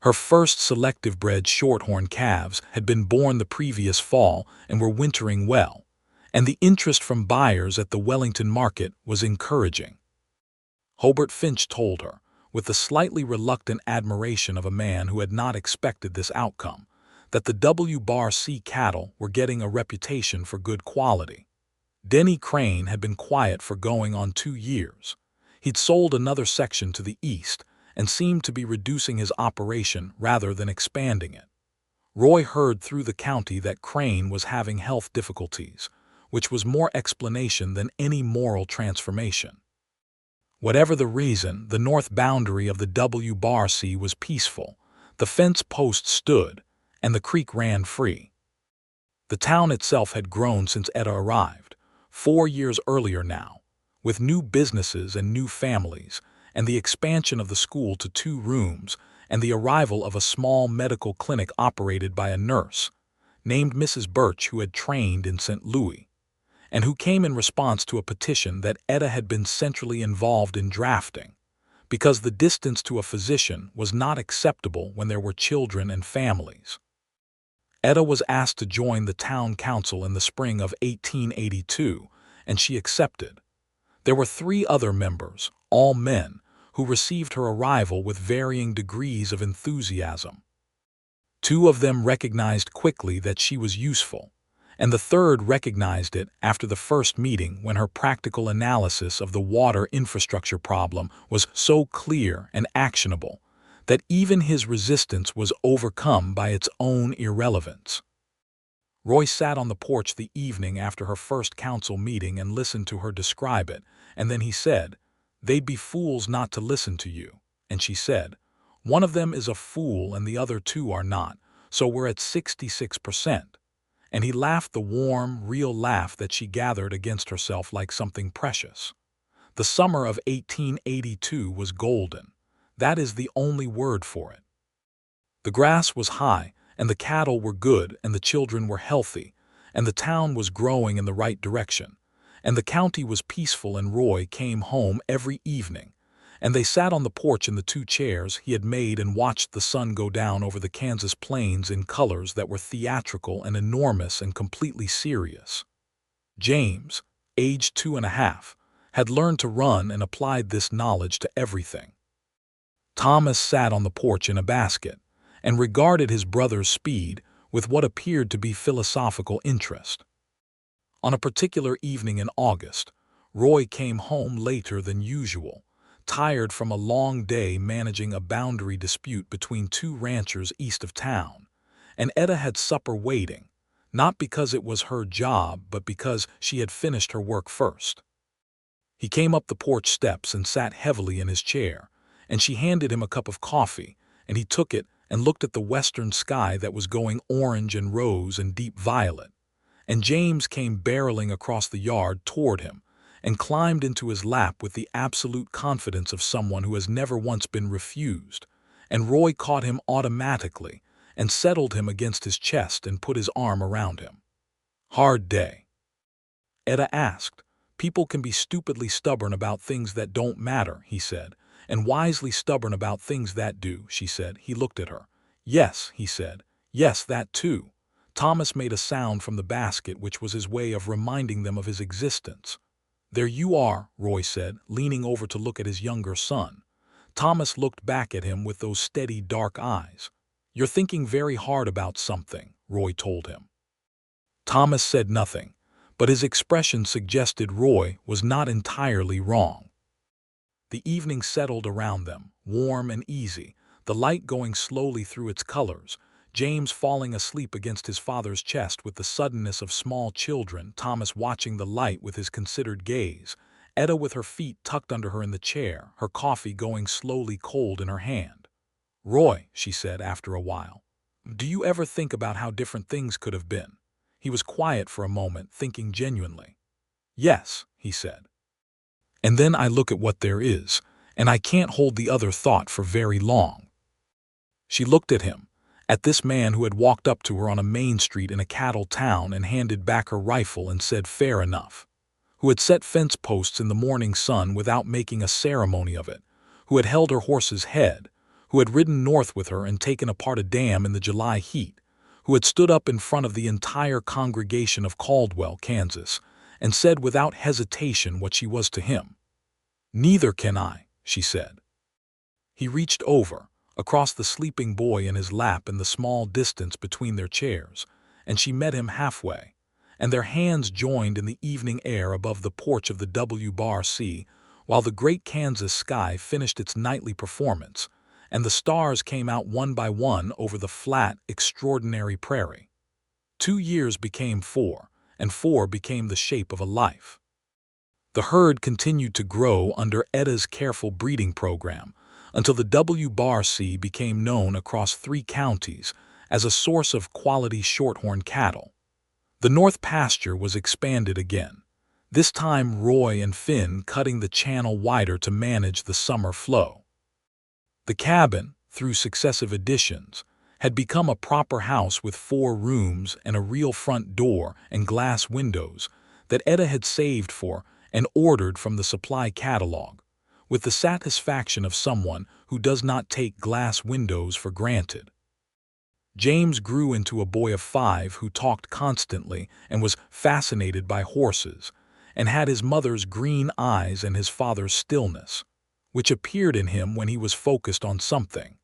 Speaker 1: Her first selective-bred shorthorn calves had been born the previous fall and were wintering well, and the interest from buyers at the Wellington market was encouraging. Hobart Finch told her, with the slightly reluctant admiration of a man who had not expected this outcome, that the W-C cattle were getting a reputation for good quality. Denny Crane had been quiet for going on 2 years. He'd sold another section to the east and seemed to be reducing his operation rather than expanding it. Roy heard through the county that Crane was having health difficulties, which was more explanation than any moral transformation. Whatever the reason, the north boundary of the W-C was peaceful, the fence post stood, and the creek ran free. The town itself had grown since Etta arrived, 4 years earlier now, with new businesses and new families, and the expansion of the school to 2 rooms, and the arrival of a small medical clinic operated by a nurse, named Mrs. Birch, who had trained in St. Louis, and who came in response to a petition that Etta had been centrally involved in drafting, because the distance to a physician was not acceptable when there were children and families. Etta was asked to join the town council in the spring of 1882, and she accepted. There were 3 other members, all men, who received her arrival with varying degrees of enthusiasm. 2 of them recognized quickly that she was useful, and the third recognized it after the first meeting when her practical analysis of the water infrastructure problem was so clear and actionable that even his resistance was overcome by its own irrelevance. Roy sat on the porch the evening after her first council meeting and listened to her describe it, and then he said, "They'd be fools not to listen to you." And she said, "One of them is a fool and the other 2 are not, so we're at 66%. And he laughed the warm, real laugh that she gathered against herself like something precious. The summer of 1882 was golden. That is the only word for it. The grass was high, and the cattle were good, and the children were healthy, and the town was growing in the right direction, and the county was peaceful, and Roy came home every evening, and they sat on the porch in the 2 chairs he had made and watched the sun go down over the Kansas plains in colors that were theatrical and enormous and completely serious. James, aged 2.5, had learned to run and applied this knowledge to everything. Thomas sat on the porch in a basket and regarded his brother's speed with what appeared to be philosophical interest. On a particular evening in August, Roy came home later than usual, tired from a long day managing a boundary dispute between 2 ranchers east of town, and Etta had supper waiting, not because it was her job but because she had finished her work first. He came up the porch steps and sat heavily in his chair, and she handed him a cup of coffee, and he took it and looked at the western sky that was going orange and rose and deep violet, and James came barreling across the yard toward him and climbed into his lap with the absolute confidence of someone who has never once been refused, and Roy caught him automatically and settled him against his chest and put his arm around him. "Hard day?" Etta asked, People can be stupidly stubborn about things that don't matter, he said, and wisely stubborn about things that do, she said. He looked at her. Yes, he said. Yes, that too. Thomas made a sound from the basket, which was his way of reminding them of his existence. There you are, Roy said, leaning over to look at his younger son. Thomas looked back at him with those steady, dark eyes. You're thinking very hard about something, Roy told him. Thomas said nothing, but his expression suggested Roy was not entirely wrong. The evening settled around them, warm and easy, the light going slowly through its colors, James falling asleep against his father's chest with the suddenness of small children, Thomas watching the light with his considered gaze, Etta with her feet tucked under her in the chair, her coffee going slowly cold in her hand. Roy, she said after a while, do you ever think about how different things could have been? He was quiet for a moment, thinking genuinely. Yes, he said. And then I look at what there is, and I can't hold the other thought for very long. She looked at him, at this man who had walked up to her on a main street in a cattle town and handed back her rifle and said fair enough, who had set fence posts in the morning sun without making a ceremony of it, who had held her horse's head, who had ridden north with her and taken apart a dam in the July heat, who had stood up in front of the entire congregation of Caldwell, Kansas, and said without hesitation what she was to him. Neither can I, she said. He reached over, across the sleeping boy in his lap in the small distance between their chairs, and she met him halfway, and their hands joined in the evening air above the porch of the WBC, while the great Kansas sky finished its nightly performance, and the stars came out one by one over the flat, extraordinary prairie. 2 years became 4, and 4 became the shape of a life. The herd continued to grow under Etta's careful breeding program, until the WBC became known across 3 counties as a source of quality shorthorn cattle. The North pasture was expanded again, this time Roy and Finn cutting the channel wider to manage the summer flow. The cabin, through successive additions, had become a proper house with 4 rooms and a real front door and glass windows that Etta had saved for and ordered from the supply catalog, with the satisfaction of someone who does not take glass windows for granted. James grew into a boy of 5 who talked constantly and was fascinated by horses, and had his mother's green eyes and his father's stillness, which appeared in him when he was focused on something,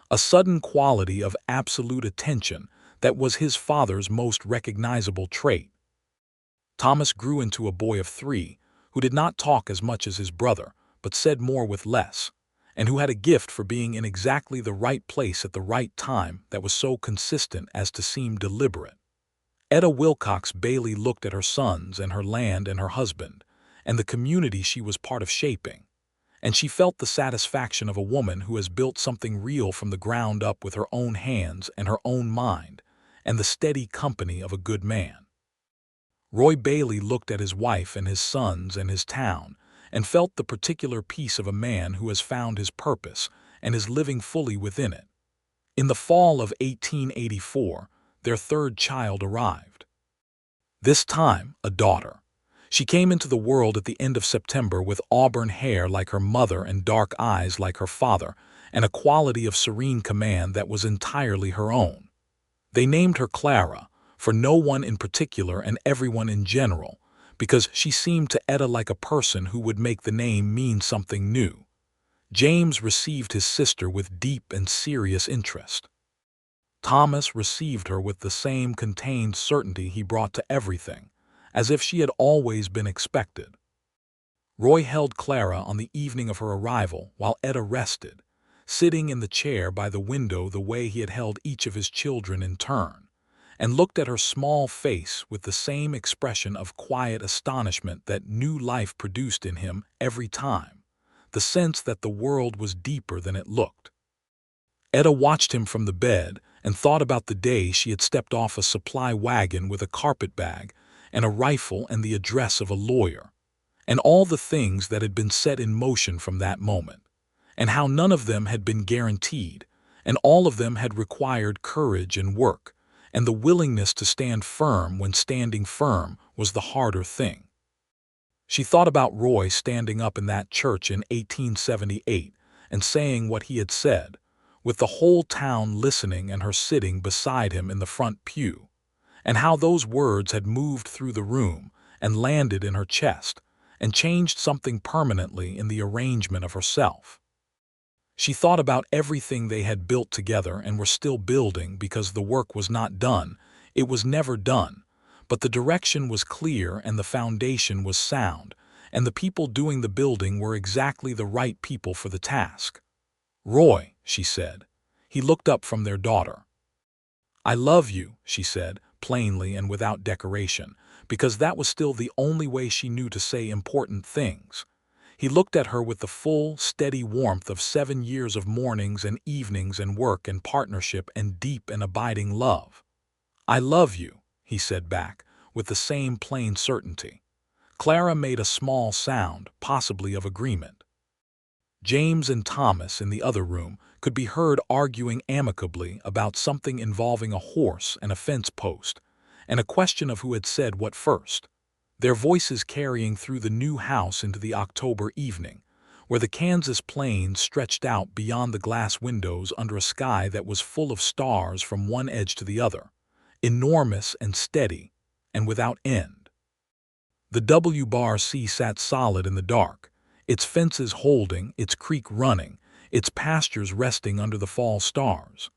Speaker 1: a sudden quality of absolute attention that was his father's most recognizable trait. Thomas grew into a boy of 3 who did not talk as much as his brother, but said more with less, and who had a gift for being in exactly the right place at the right time that was so consistent as to seem deliberate. Etta Wilcox Bailey looked at her sons and her land and her husband, and the community she was part of shaping, and she felt the satisfaction of a woman who has built something real from the ground up with her own hands and her own mind, and the steady company of a good man. Roy Bailey looked at his wife and his sons and his town, and felt the particular peace of a man who has found his purpose and is living fully within it. In the fall of 1884, their 3rd child arrived. This time, a daughter. She came into the world at the end of September with auburn hair like her mother and dark eyes like her father, and a quality of serene command that was entirely her own. They named her Clara, for no one in particular and everyone in general, because she seemed to Etta like a person who would make the name mean something new. James received his sister with deep and serious interest. Thomas received her with the same contained certainty he brought to everything, as if she had always been expected. Roy held Clara on the evening of her arrival while Etta rested, sitting in the chair by the window the way he had held each of his children in turn, and looked at her small face with the same expression of quiet astonishment that new life produced in him every time, the sense that the world was deeper than it looked. Etta watched him from the bed and thought about the day she had stepped off a supply wagon with a carpet bag and a rifle and the address of a lawyer, and all the things that had been set in motion from that moment, and how none of them had been guaranteed, and all of them had required courage and work, and the willingness to stand firm when standing firm was the harder thing. She thought about Roy standing up in that church in 1878 and saying what he had said, with the whole town listening and her sitting beside him in the front pew, and how those words had moved through the room and landed in her chest and changed something permanently in the arrangement of herself. She thought about everything they had built together and were still building because the work was not done, it was never done, but the direction was clear and the foundation was sound, and the people doing the building were exactly the right people for the task. "Roy," she said. He looked up from their daughter. "I love you," she said, plainly and without decoration, because that was still the only way she knew to say important things. He looked at her with the full, steady warmth of 7 years of mornings and evenings and work and partnership and deep and abiding love. "I love you," he said back, with the same plain certainty. Clara made a small sound, possibly of agreement. James and Thomas, in the other room, could be heard arguing amicably about something involving a horse and a fence post, and a question of who had said what first, their voices carrying through the new house into the October evening, where the Kansas plains stretched out beyond the glass windows under a sky that was full of stars from one edge to the other, enormous and steady, and without end. The W-Bar-C sat solid in the dark, its fences holding, its creek running, its pastures resting under the fall stars.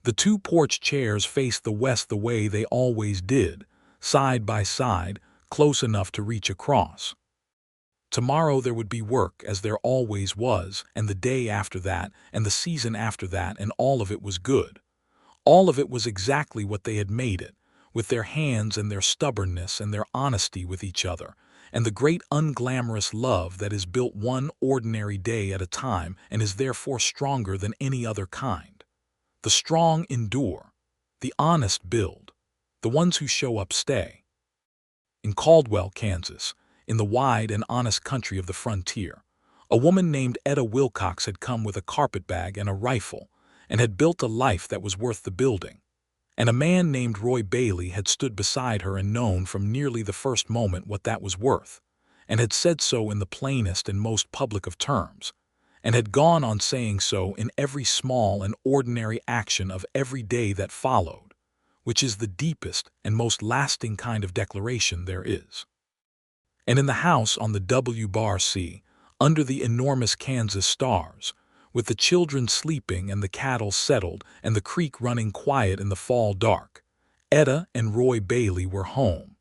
Speaker 1: The two porch chairs faced the west the way they always did, side by side, close enough to reach across. Tomorrow there would be work, as there always was, and the day after that, and the season after that, and all of it was good. All of it was exactly what they had made it, with their hands and their stubbornness and their honesty with each other, and the great unglamorous love that is built one ordinary day at a time and is therefore stronger than any other kind. The strong endure, the honest build, the ones who show up stay. In Caldwell, Kansas, in the wide and honest country of the frontier, a woman named Etta Wilcox had come with a carpetbag and a rifle, and had built a life that was worth the building. And a man named Roy Bailey had stood beside her and known from nearly the first moment what that was worth, and had said so in the plainest and most public of terms, and had gone on saying so in every small and ordinary action of every day that followed, which is the deepest and most lasting kind of declaration there is. And in the house on the W-Bar-C, under the enormous Kansas stars, with the children sleeping and the cattle settled and the creek running quiet in the fall dark, Etta and Roy Bailey were home.